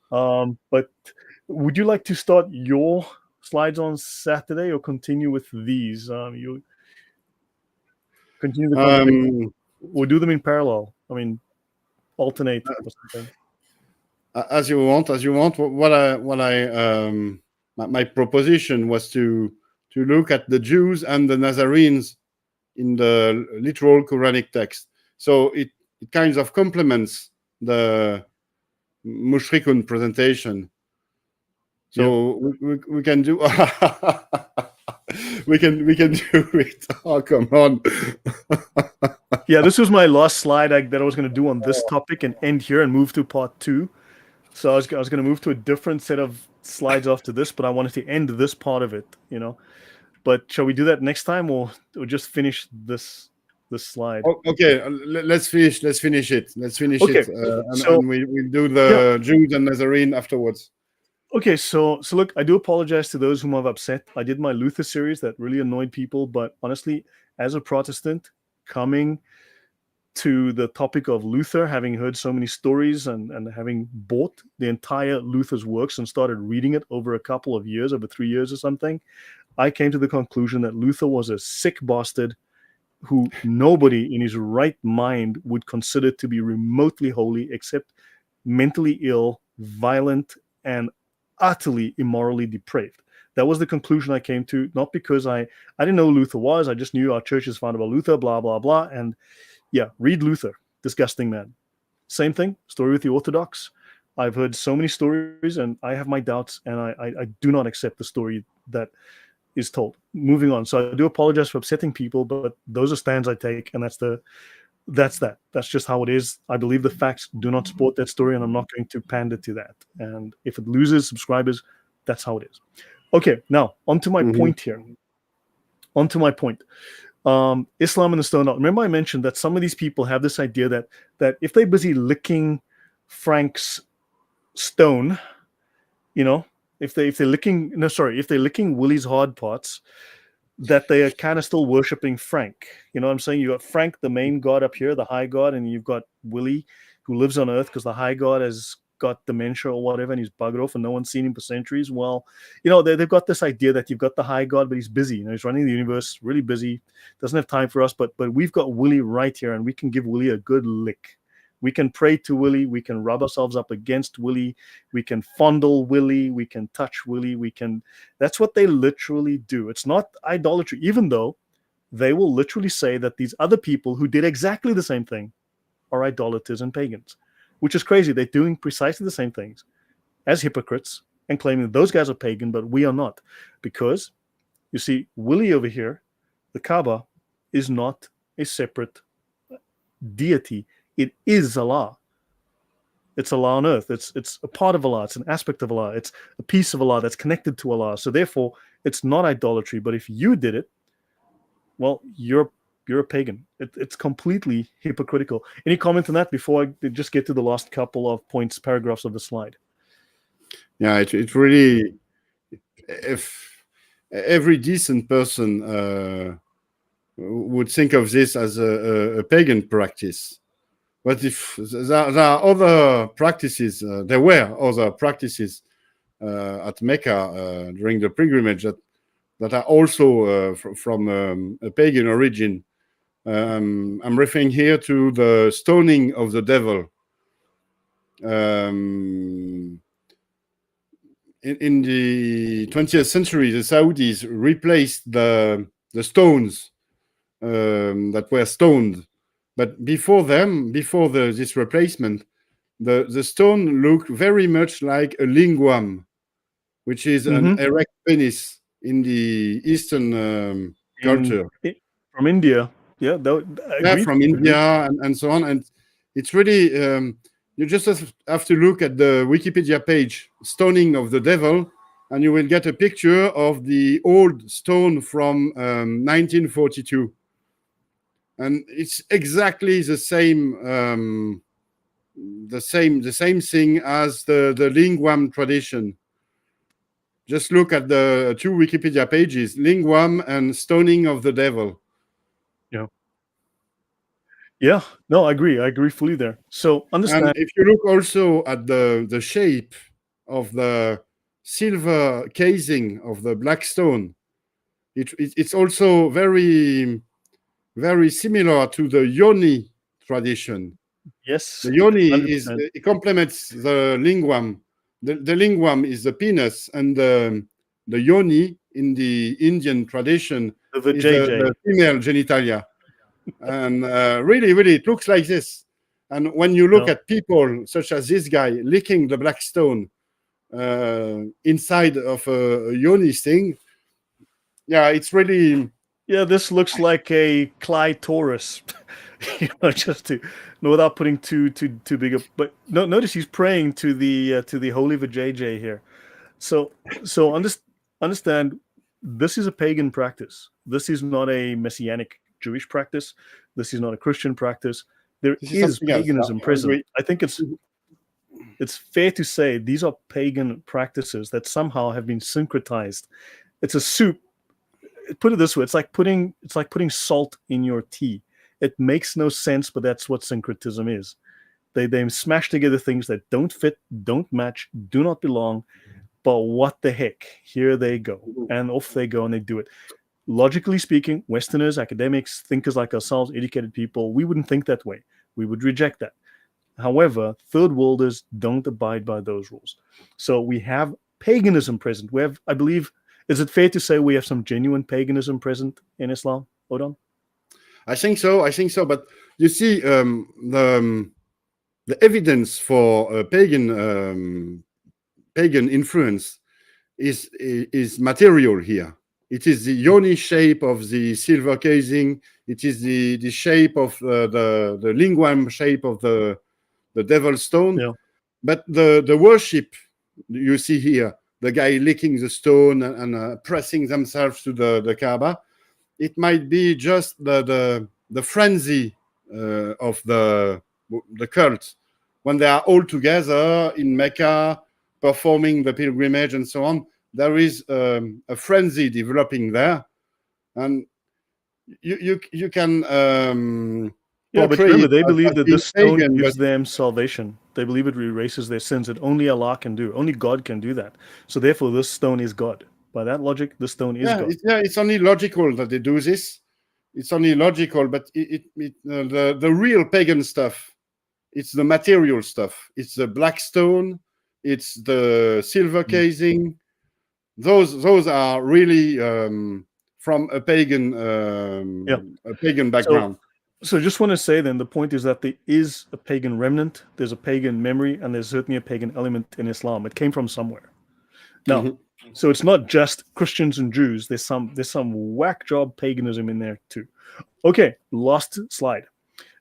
S1: But would you like to start your slides on Saturday or continue with these? You continue the conversation. We'll do them in parallel. I mean, alternate or something.
S2: As you want. My proposition was to look at the Jews and the Nazarenes in the literal Quranic text. So it kind of complements the Mushrikun presentation. So yeah. we can do we can do it. Oh, come on.
S1: Yeah, this was my last slide that I was going to do on this topic and end here and move to part 2. So I was going to move to a different set of slides after this, but I wanted to end this part of it, you know. But shall we do that next time, or just finish this slide?
S2: Okay, let's finish it. Let's finish it, and we'll do the Jews and Nazarene afterwards.
S1: Okay, so look, I do apologize to those whom I've upset. I did my Luther series that really annoyed people, but honestly, as a Protestant, coming to the topic of Luther, having heard so many stories and having bought the entire Luther's works and started reading it over a couple of years, over 3 years or something, I came to the conclusion that Luther was a sick bastard who nobody in his right mind would consider to be remotely holy except mentally ill, violent, and utterly immorally depraved. That was the conclusion I came to, not because I didn't know who Luther was. I just knew our church is founded by Luther, blah, blah, blah. And yeah, read Luther, disgusting man. Same thing, story with the Orthodox. I've heard so many stories and I have my doubts, and I do not accept the story that is told. Moving on. So I do apologize for upsetting people, but those are stands I take, and that's that. That's just how it is. I believe the facts do not support that story, and I'm not going to pander to that. And if it loses subscribers, that's how it is. Okay, now onto my point here. Onto my point. Islam and the stone art. Remember I mentioned that some of these people have this idea that if they're busy licking Frank's stone, you know, if they're licking Willie's hard parts, that they are kind of still worshiping Frank. You know what I'm saying? You got Frank, the main god up here, the high god, and you've got Willie, who lives on Earth because the high god has got dementia or whatever, and he's buggered off and no one's seen him for centuries. Well, you know, they've got this idea that you've got the high god, but he's busy. You know, he's running the universe, really busy, doesn't have time for us. But we've got Willie right here, and we can give Willie a good lick. We can pray to Willie. We can rub ourselves up against Willie. We can fondle Willie. We can touch Willie. That's what they literally do. It's not idolatry, even though they will literally say that these other people who did exactly the same thing are idolaters and pagans, which is crazy. They're doing precisely the same things as hypocrites and claiming that those guys are pagan, but we are not. Because, you see, Willie over here, the Kaaba, is not a separate deity. It is Allah. It's Allah on earth. It's a part of Allah. It's an aspect of Allah. It's a piece of Allah that's connected to Allah. So therefore, it's not idolatry. But if you did it, well, you're a pagan. It's completely hypocritical. Any comment on that before I just get to the last couple of points, paragraphs of the slide?
S2: Yeah, it really, if every decent person would think of this as a pagan practice. But if there are other practices, there were other practices at Mecca during the pilgrimage that are also from a pagan origin. I'm referring here to the stoning of the devil. In the 20th century, the Saudis replaced the stones that were stoned. But before this replacement, the stone looked very much like a linguam, which is an erect penis in the Eastern culture.
S1: From India. Yeah,
S2: from India and so on. And it's really, you just have to look at the Wikipedia page, Stoning of the Devil, and you will get a picture of the old stone from 1942. And it's exactly the same thing as the Lingwam tradition. Just look at the two Wikipedia pages, Lingwam and Stoning of the Devil.
S1: Yeah, no, I agree fully there. So understand.
S2: And if you look also at the shape of the silver casing of the black stone, it's also very, very similar to the yoni tradition.
S1: Yes,
S2: The yoni
S1: 100%.
S2: it complements the lingwam. The lingwam is the penis, and the yoni in the Indian tradition is the female genitalia. And really, it looks like this. And when you look at people such as this guy licking the black stone inside of a yoni thing, yeah, it's really...
S1: Yeah, this looks like a clitoris. Just to, without putting too big a. But no, notice he's praying to the holy vajayjay here. So understand, this is a pagan practice. This is not a messianic Jewish practice. This is not a Christian practice. There is paganism present. I think it's fair to say these are pagan practices that somehow have been syncretized. It's a soup. Put it this way: it's like putting salt in your tea. It makes no sense, but that's what syncretism is. They smash together things that don't fit, don't match, do not belong. But what the heck? Here they go, and off they go, and they do it. Logically speaking, Westerners, academics, thinkers like ourselves, educated people, we wouldn't think that way. We would reject that. However, third worlders don't abide by those rules. So we have paganism present. We have, I believe, is it fair to say we have some genuine paganism present in Islam, Odon?
S2: I think so. But you see, the evidence for pagan influence is material here. It is the yoni shape of the silver casing. It is the shape of the lingwam shape of the devil stone.
S1: Yeah.
S2: But the worship you see here, the guy licking the stone and pressing themselves to the Kaaba, it might be just the frenzy of the cult when they are all together in Mecca performing the pilgrimage and so on. There is a frenzy developing there, and you can
S1: yeah, but remember, they believe that this stone
S2: pagan,
S1: gives them salvation. They believe it erases their sins, that only Allah can do. Only God can do that. So therefore, this stone is God. By that logic, this stone is God.
S2: It's only logical that they do this. It's only logical, but the real pagan stuff, it's the material stuff. It's the black stone. It's the silver casing. Those are really from a pagan background.
S1: So just want to say then, the point is that there is a pagan remnant, there's a pagan memory, and there's certainly a pagan element in Islam. It came from somewhere. Now, so it's not just Christians and Jews. There's some whack job paganism in there too. Okay, last slide.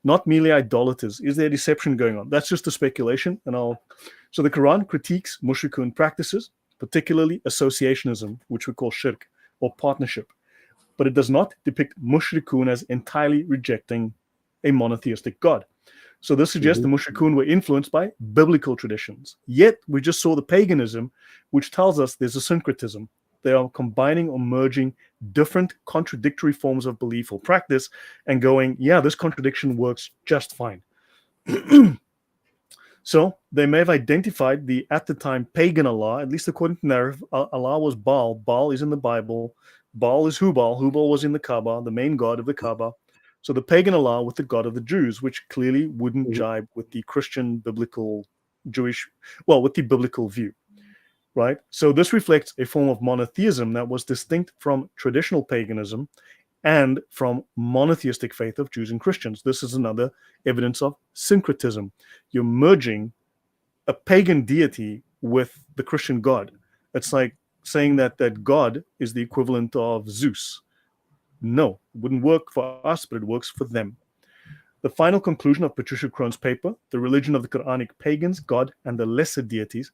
S1: Not merely idolaters. Is there deception going on? That's just a speculation. So the Quran critiques Mushrikun practices, particularly associationism, which we call shirk, or partnership. But it does not depict Mushrikun as entirely rejecting a monotheistic God. So this suggests the Mushrikun were influenced by biblical traditions. Yet we just saw the paganism, which tells us there's a syncretism. They are combining or merging different contradictory forms of belief or practice and going, yeah, this contradiction works just fine. So they may have identified the, at the time, pagan Allah, at least according to narrative. Allah was Baal. Baal is in the Bible. Baal is Hubal. Hubal was in the Kaaba, the main god of the Kaaba. So the pagan Allah with the god of the Jews, which clearly wouldn't jibe with the Christian, biblical, Jewish, well, with the biblical view, right? So this reflects a form of monotheism that was distinct from traditional paganism and from monotheistic faith of Jews and Christians. This is another evidence of syncretism. You're merging a pagan deity with the Christian God. It's like saying that God is the equivalent of Zeus. No, it wouldn't work for us, but it works for them. The final conclusion of Patricia Crone's paper, The Religion of the Qur'anic Pagans, God, and the Lesser Deities,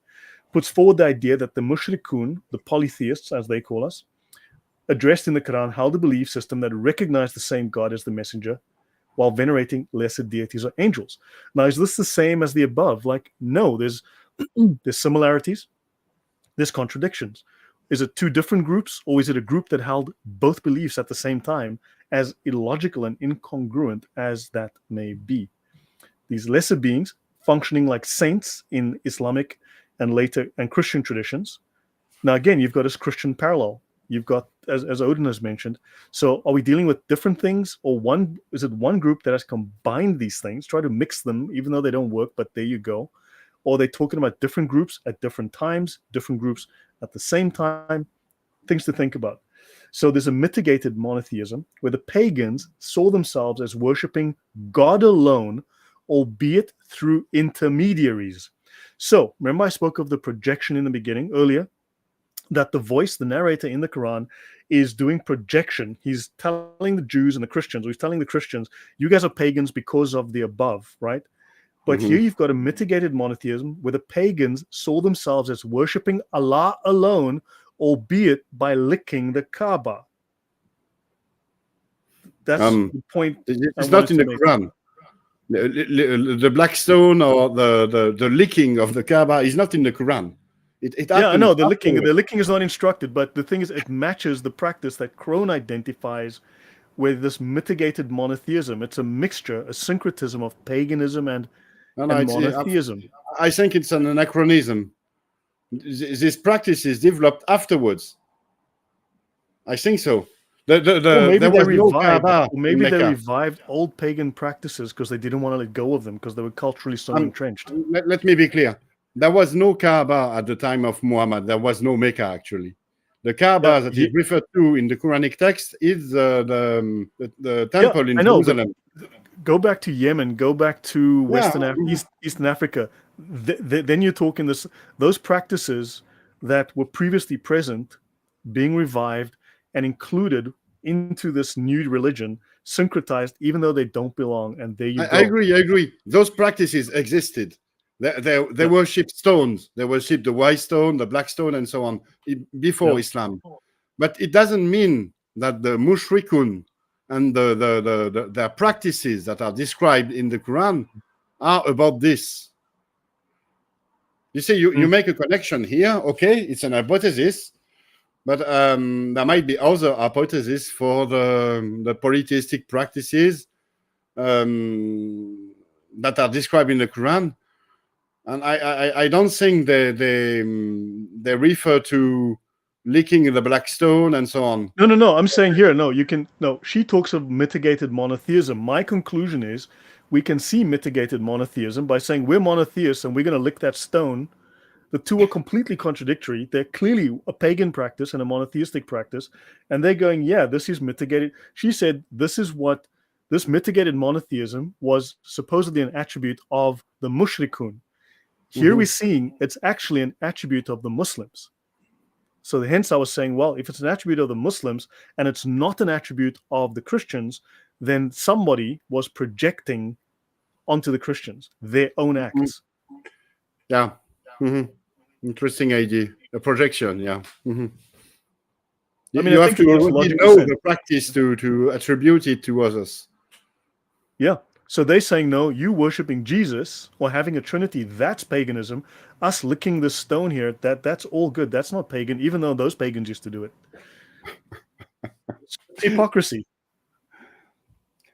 S1: puts forward the idea that the Mushrikun, the polytheists as they call us, addressed in the Quran, held a belief system that recognized the same God as the messenger while venerating lesser deities or angels. Now, is this the same as the above? Like, no, there's similarities, there's contradictions. Is it two different groups, or is it a group that held both beliefs at the same time, as illogical and incongruent as that may be? These lesser beings, functioning like saints in Islamic and later and Christian traditions. Now, again, you've got this Christian parallel. You've got, as Odin has mentioned. So are we dealing with different things, or is it one group that has combined these things, try to mix them, even though they don't work, but there you go? Or are they talking about different groups at different times, different groups at the same time? Things to think about. So there's a mitigated monotheism where the pagans saw themselves as worshipping God alone, albeit through intermediaries. So remember I spoke of the projection in the beginning earlier, that the voice, the narrator in the Quran, is doing projection. He's telling the Jews and the Christians, or he's telling the Christians, you guys are pagans because of the above, right? But here you've got a mitigated monotheism where the pagans saw themselves as worshipping Allah alone, albeit by licking the Kaaba. That's the point.
S2: It's not in the Quran. The black stone or the licking of the Kaaba is not in the Quran.
S1: I know the licking is not instructed, but the thing is, it matches the practice that Crone identifies with this mitigated monotheism. It's a mixture, a syncretism of paganism and monotheism.
S2: I think it's an anachronism. This practice is developed afterwards. I think so.
S1: Maybe they revived old pagan practices because they didn't want to let go of them because they were culturally so entrenched.
S2: Let me be clear. There was no Kaaba at the time of Muhammad. There was no Mecca, actually. The Kaaba that is referred to in the Quranic text is the temple in Jerusalem.
S1: Go back to Yemen. Go back to Eastern Africa. Then you're talking those practices that were previously present being revived and included into this new religion, syncretized, even though they don't belong. And there you go.
S2: I agree. Those practices existed. They worshipped stones. They worshipped the white stone, the black stone, and so on before Islam. But it doesn't mean that the Mushrikun and their practices that are described in the Quran are about this. You see, you make a connection here. Okay, it's an hypothesis, but there might be other hypotheses for the polytheistic practices that are described in the Quran. And I don't think they refer to licking the black stone and so on.
S1: No. I'm saying here, she talks of mitigated monotheism. My conclusion is we can see mitigated monotheism by saying we're monotheists and we're going to lick that stone. The two are completely contradictory. They're clearly a pagan practice and a monotheistic practice. And they're going, this is mitigated. She said this mitigated monotheism was supposedly an attribute of the Mushrikun. Here we're seeing it's actually an attribute of the Muslims. So hence I was saying, well, if it's an attribute of the Muslims and it's not an attribute of the Christians, then somebody was projecting onto the Christians their own acts.
S2: Yeah. Interesting idea. A projection, yeah. You have to already know the practice to attribute it to others.
S1: Yeah. So they're saying, no, you worshiping Jesus or having a Trinity, that's paganism. Us licking this stone here, that's all good. That's not pagan, even though those pagans used to do it. It's hypocrisy.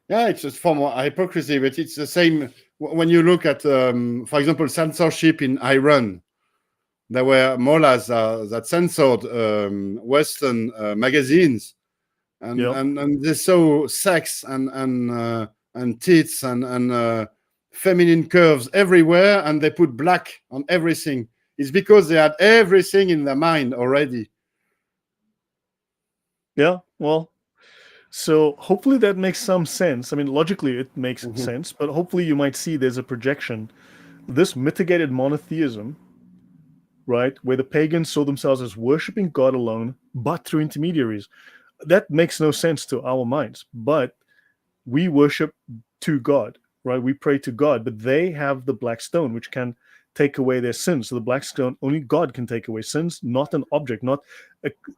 S2: Yeah, it's a form of hypocrisy, but it's the same when you look at, for example, censorship in Iran. There were mullahs that censored Western magazines, and they saw sex and tits and feminine curves everywhere, and they put black on everything. It's because they had everything in their mind already.
S1: Yeah, well, so hopefully that makes some sense. I mean, logically it makes sense, but hopefully you might see there's a projection. This mitigated monotheism, right, where the pagans saw themselves as worshipping God alone, but through intermediaries. that makes no sense to our minds. But we worship to God, right? We pray to God, but they have the black stone, which can take away their sins. So the black stone, only God can take away sins, not an object, not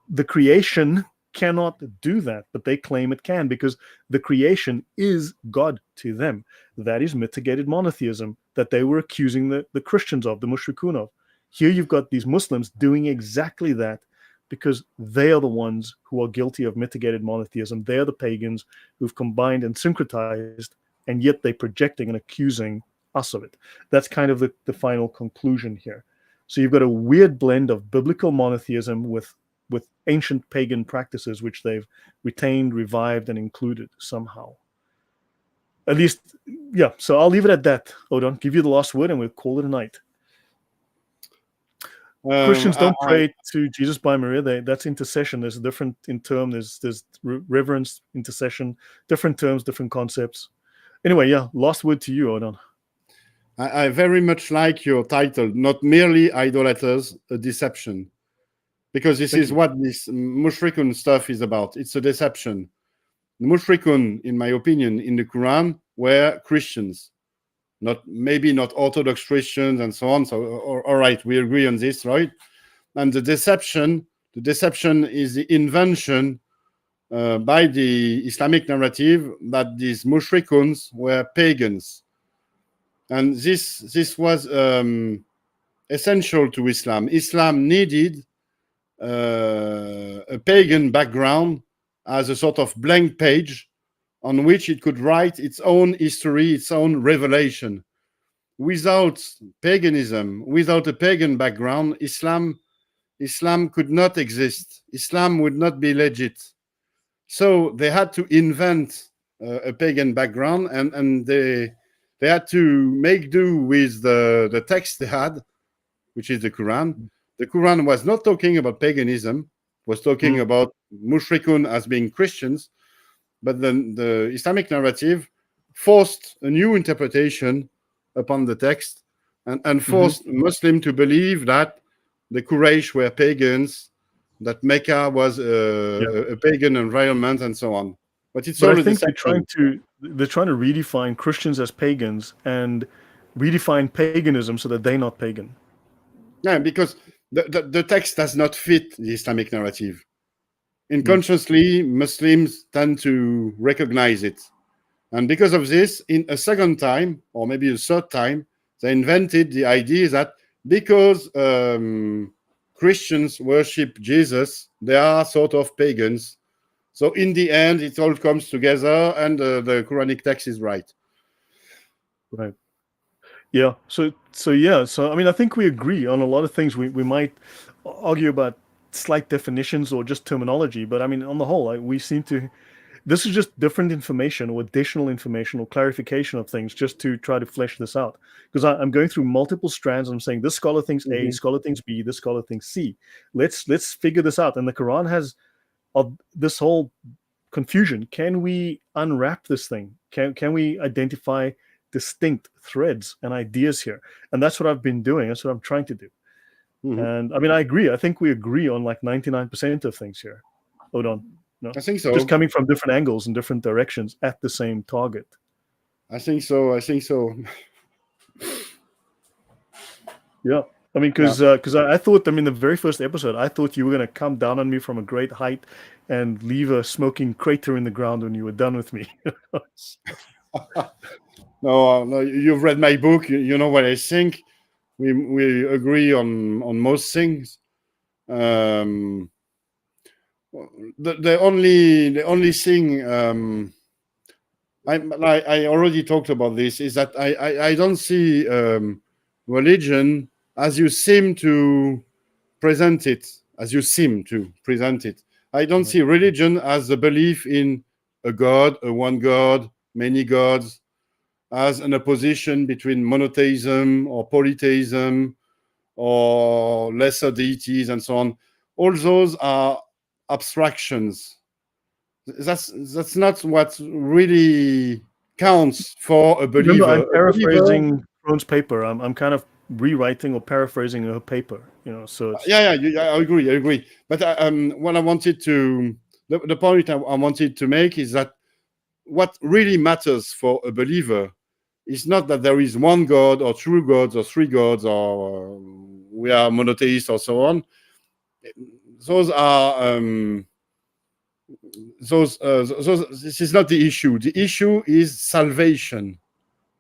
S1: the creation cannot do that, but they claim it can because the creation is God to them. That is mitigated monotheism that they were accusing the Christians of, the Mushrikun of. Here you've got these Muslims doing exactly that because they are the ones who are guilty of mitigated monotheism. They are the pagans who've combined and syncretized, and yet they're projecting and accusing us of it. That's kind of the final conclusion here. So you've got a weird blend of biblical monotheism with ancient pagan practices, which they've retained, revived, and included somehow. At least, yeah. So I'll leave it at that, Odon. Give you the last word, and we'll call it a night. Christians don't pray to Jesus by Maria. That's intercession. There's a different in term. There's reverence, intercession, different terms, different concepts. Anyway, yeah. Last word to you, Odon.
S2: I very much like your title, Not Merely Idolaters, a Deception. Because this is what this Mushrikun stuff is about. It's a deception. The Mushrikun, in my opinion, in the Quran, were Christians. Maybe not Orthodox Christians and so on. So, all right, we agree on this, right? And the deception is the invention by the Islamic narrative that these Mushrikuns were pagans. And this was essential to Islam. Islam needed a pagan background as a sort of blank page on which it could write its own history, its own revelation. Without paganism, without a pagan background, Islam could not exist. Islam would not be legit. So they had to invent a pagan background, and they had to make do with the text they had, which is the Quran. The Quran was not talking about paganism, was talking about Mushrikun as being Christians, but then the Islamic narrative forced a new interpretation upon the text and forced Muslims to believe that the Quraysh were pagans, that Mecca was a pagan environment, and so on. But it's all
S1: I think they're trying to redefine Christians as pagans and redefine paganism so that they're not pagan.
S2: Yeah, because the text does not fit the Islamic narrative. Unconsciously, Muslims tend to recognize it. And because of this, in a second time, or maybe a third time, they invented the idea that because Christians worship Jesus, they are sort of pagans. So in the end, it all comes together, and the Quranic text is right.
S1: Right. Yeah. So I mean, I think we agree on a lot of things. We might argue about slight definitions or just terminology, but I mean, on the whole, we seem to. This is just different information or additional information or clarification of things just to try to flesh this out. Because I'm going through multiple strands. I'm saying this scholar thinks A, scholar thinks B, this scholar thinks C. Let's figure this out. And the Quran has this whole confusion. Can we unwrap this thing? Can we identify distinct threads and ideas here? And that's what I've been doing. That's what I'm trying to do. And I mean, I agree. I think we agree on like 99% of things here. Odon. No?
S2: I think so.
S1: Just coming from different angles and different directions at the same target.
S2: I think so.
S1: Yeah. I mean, because I thought, I mean, the very first episode, I thought you were going to come down on me from a great height and leave a smoking crater in the ground when you were done with me.
S2: No, you've read my book. You know what I think. We agree on most things. The only thing I already talked about this is that I don't see religion as you seem to present it. I don't see religion as the belief in a god, a one god, many gods, as an opposition between monotheism or polytheism or lesser deities and so on. All those are abstractions. That's not what really counts for a believer.
S1: Remember, I'm paraphrasing Krohn's paper. I'm kind of rewriting or paraphrasing her paper. You know, so it's...
S2: I agree. But what I wanted to the point I wanted to make is that what really matters for a believer is not that there is one God or two gods or three gods or we are monotheists or so on. Those are this is not the issue. The issue is salvation.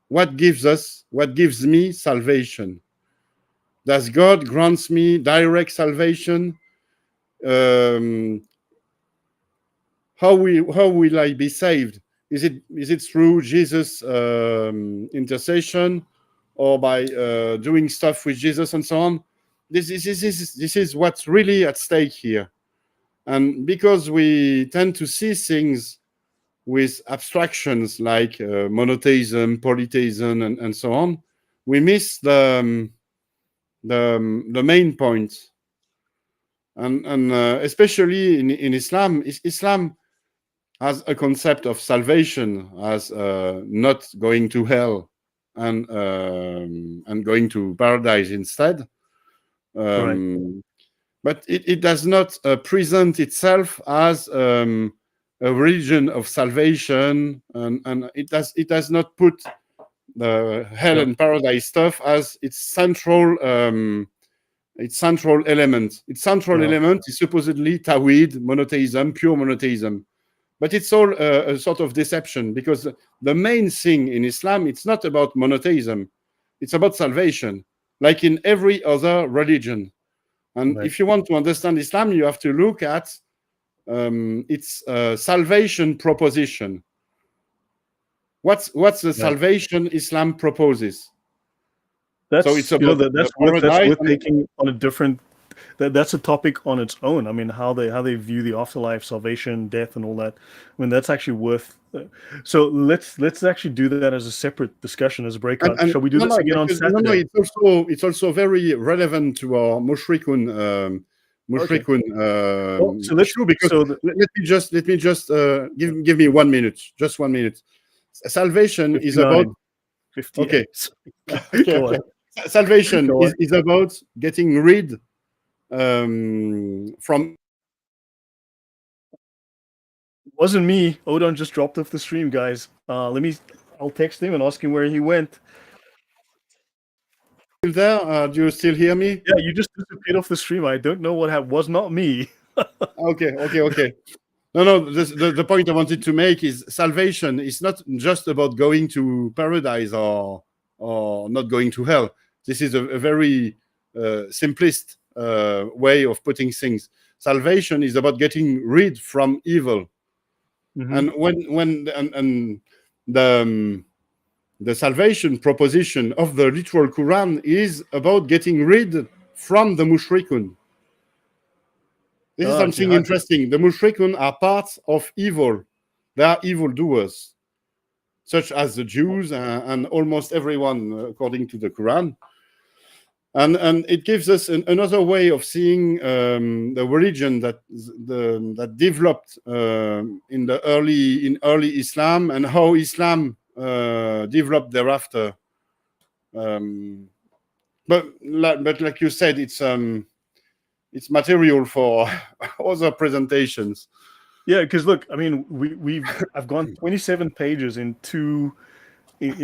S2: What gives me salvation? Does God grant me direct salvation? How will I be saved? Is it through Jesus' intercession, or by doing stuff with Jesus and so on? This is what's really at stake here. And because we tend to see things with abstractions like monotheism, polytheism, and so on, we miss the main point. And especially in Islam, Islam has a concept of salvation as not going to hell and going to paradise instead.
S1: Right.
S2: But it does not present itself as a religion of salvation, and it does not put the hell and paradise stuff as its central element. Its central element is supposedly Tawhid, monotheism, pure monotheism. But it's all a sort of deception, because the main thing in Islam, it's not about monotheism. It's about salvation, like in every other religion. And if you want to understand Islam, you have to look at its salvation proposition. What's the salvation Islam proposes?
S1: So it's about that's worth taking on a different. That's a topic on its own. I mean, how they view the afterlife, salvation, death, and all that. I mean, that's actually worth. So let's actually do that as a separate discussion, as a breakout. Shall we do this again on Saturday?
S2: No, it's also very relevant to our Mushrikun.
S1: So let's
S2: issue, because let me just give me 1 minute, just 1 minute. Salvation 59. Is about
S1: 58.
S2: Okay. Salvation is about getting rid from.
S1: It wasn't me. Odon just dropped off the stream, guys. I'll text him and ask him where he went.
S2: Still there? Do you still hear me?
S1: Yeah, you just disappeared off the stream. I don't know what happened. Was not me.
S2: Okay. No. The point I wanted to make is salvation is not just about going to paradise or not going to hell. This is a very simplist way of putting things. Salvation is about getting rid from evil. Mm-hmm. And the salvation proposition of the literal Quran is about getting rid from the Mushrikun. This is something interesting. The Mushrikun are part of evil. They are evildoers, such as the Jews and almost everyone, according to the Quran. And it gives us another way of seeing the religion that developed in early Islam, and how Islam developed thereafter. But like you said, it's material for other presentations.
S1: Yeah, because look, I mean, I've gone 27 pages in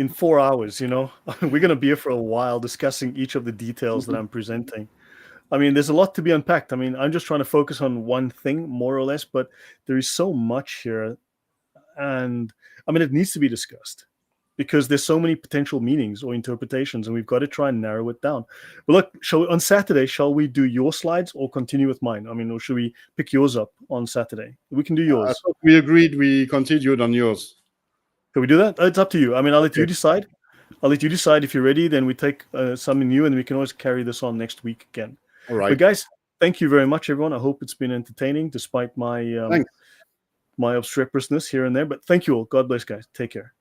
S1: 4 hours. You know, we're gonna be here for a while discussing each of the details that I'm presenting. I mean, there's a lot to be unpacked. I mean, I'm just trying to focus on one thing, more or less, but there is so much here, and I mean, it needs to be discussed, because there's so many potential meanings or interpretations, and we've got to try and narrow it down. But look, on Saturday, shall we do your slides or continue with mine? I mean, or should we pick yours up on Saturday? We can do yours.
S2: I thought we agreed we continued on yours.
S1: Can we do that? It's up to you. I mean, I'll let you decide. I'll let you decide. If you're ready, then we take something new, and we can always carry this on next week again.
S2: All right.
S1: But guys, thank you very much, everyone. I hope it's been entertaining, despite my my obstreperousness here and there. But thank you all. God bless, guys. Take care.